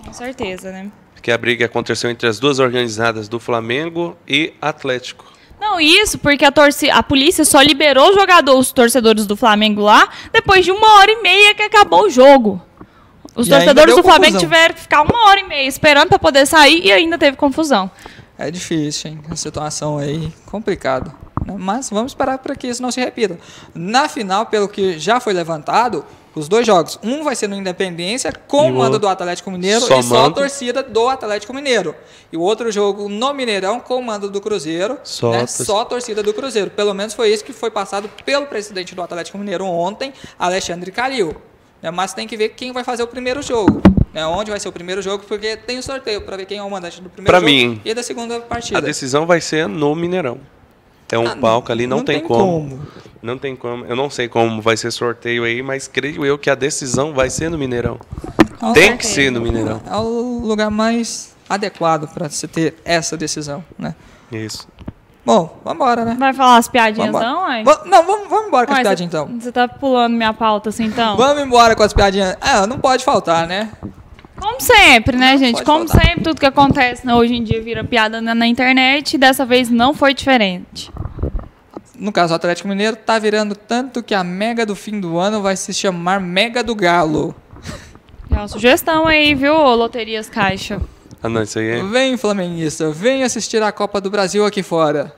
Com certeza, né? Porque a briga aconteceu entre as duas organizadas do Flamengo e Atlético. Não, isso porque a polícia só liberou os torcedores do Flamengo lá depois de 1h30 que acabou o jogo. Os torcedores do Flamengo tiveram que ficar 1h30 esperando para poder sair e ainda teve confusão. É difícil, hein? A situação aí complicada. Mas vamos esperar para que isso não se repita. Na final, pelo que já foi levantado, os dois jogos. Um vai ser no Independência, com o mando do Atlético Mineiro e só a torcida do Atlético Mineiro. E o outro jogo no Mineirão, com o mando do Cruzeiro, só a torcida do Cruzeiro. Pelo menos foi isso que foi passado pelo presidente do Atlético Mineiro ontem, Alexandre Calil. Mas tem que ver quem vai fazer o primeiro jogo. Onde vai ser o primeiro jogo, porque tem o sorteio para ver quem é o mandante do primeiro jogo e da segunda partida. A decisão vai ser no Mineirão. É um palco ali, não tem como. Não tem como. Eu não sei como vai ser sorteio aí, mas creio eu que a decisão vai ser no Mineirão. Tem que ser no Mineirão. É o lugar mais adequado para você ter essa decisão, né? Isso. Bom, vamos embora, né? Vai falar as piadinhas não, aí? Não, vamos embora com as piadinhas então. Você tá pulando minha pauta assim, então? Vamos embora com as piadinhas. Não pode faltar, né? Como sempre, né, gente? Como sempre, tudo que acontece hoje em dia vira piada na internet e dessa vez não foi diferente. No caso, o Atlético Mineiro tá virando tanto que a Mega do fim do ano vai se chamar Mega do Galo. É uma sugestão aí, viu, Loterias Caixa? Não, isso aí é... Vem, flamenguista, vem assistir a Copa do Brasil aqui fora.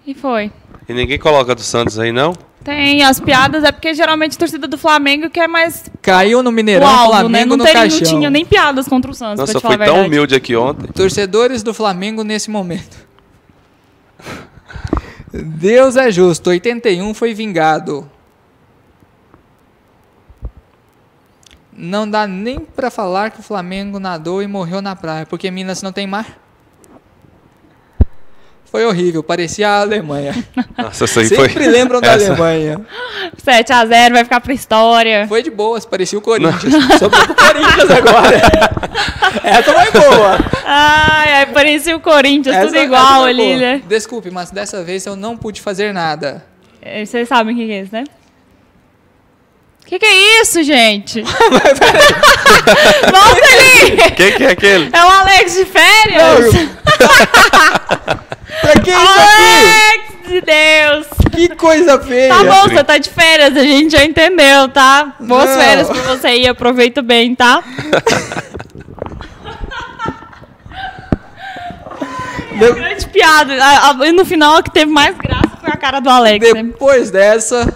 E foi. E ninguém coloca do Santos aí, não? Tem as piadas, é porque geralmente a torcida do Flamengo quer mais... Caiu no Mineirão, alvo, Flamengo né? no caixão. Não tinha nem piadas contra o Santos, nossa, pra te falar a verdade. Nossa, foi tão humilde aqui ontem. Torcedores do Flamengo nesse momento. Deus é justo, 81 foi vingado. Não dá nem pra falar que o Flamengo nadou e morreu na praia, porque Minas não tem mar. Foi horrível, parecia a Alemanha. Nossa, isso aí sempre lembram da Alemanha. 7-0, vai ficar pra história. Foi de boas, parecia o Corinthians. Sobrou pro Corinthians agora. Essa foi boa. Ai, parecia o Corinthians, tudo igual ali, né? Desculpe, mas dessa vez eu não pude fazer nada. Vocês sabem o que é isso, né? O que é isso, gente? Volta ali! Quem que é aquele? É o Alex de férias. Pra que isso Alex de Deus! Que coisa feia! Tá bom, você tá de férias, a gente já entendeu, tá? Boas férias pra você aí, aproveita bem, tá? Grande piada. E no final, a que teve mais graça foi a cara do Alex. Depois dessa,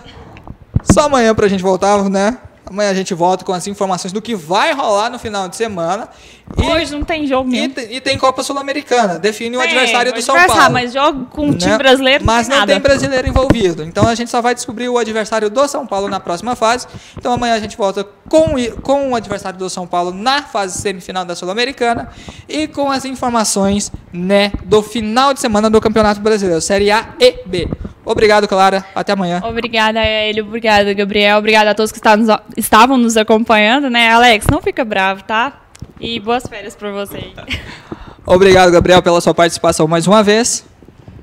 só amanhã pra gente voltar, né? Amanhã a gente volta com as informações do que vai rolar no final de semana. Hoje não tem jogo mesmo. E tem Copa Sul-Americana. Define o adversário do São Paulo. Mas jogo com um time brasileiro mas não nada. tem brasileiro envolvido. Então a gente só vai descobrir o adversário do São Paulo na próxima fase. Então amanhã a gente volta com o adversário do São Paulo na fase semifinal da Sul-Americana e com as informações, né, do final de semana do Campeonato Brasileiro, Série A e B. Obrigado, Clara. Até amanhã. Obrigada, Hélio. Obrigada, Gabriel. Obrigada a todos que estavam nos acompanhando, né? Alex, não fica bravo, tá? E boas férias para vocês. Obrigado, Gabriel, pela sua participação mais uma vez.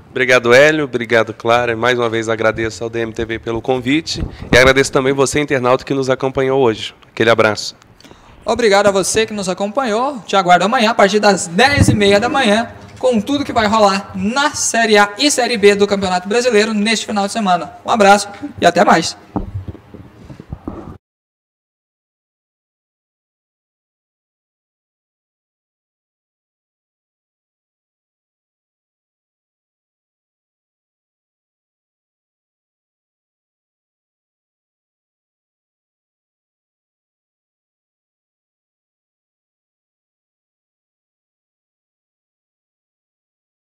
Obrigado, Hélio. Obrigado, Clara. Mais uma vez agradeço ao DMTV pelo convite e agradeço também você, internauta, que nos acompanhou hoje. Aquele abraço. Obrigado a você que nos acompanhou. Te aguardo amanhã a partir das 10h30 da manhã com tudo que vai rolar na Série A e Série B do Campeonato Brasileiro neste final de semana. Um abraço e até mais.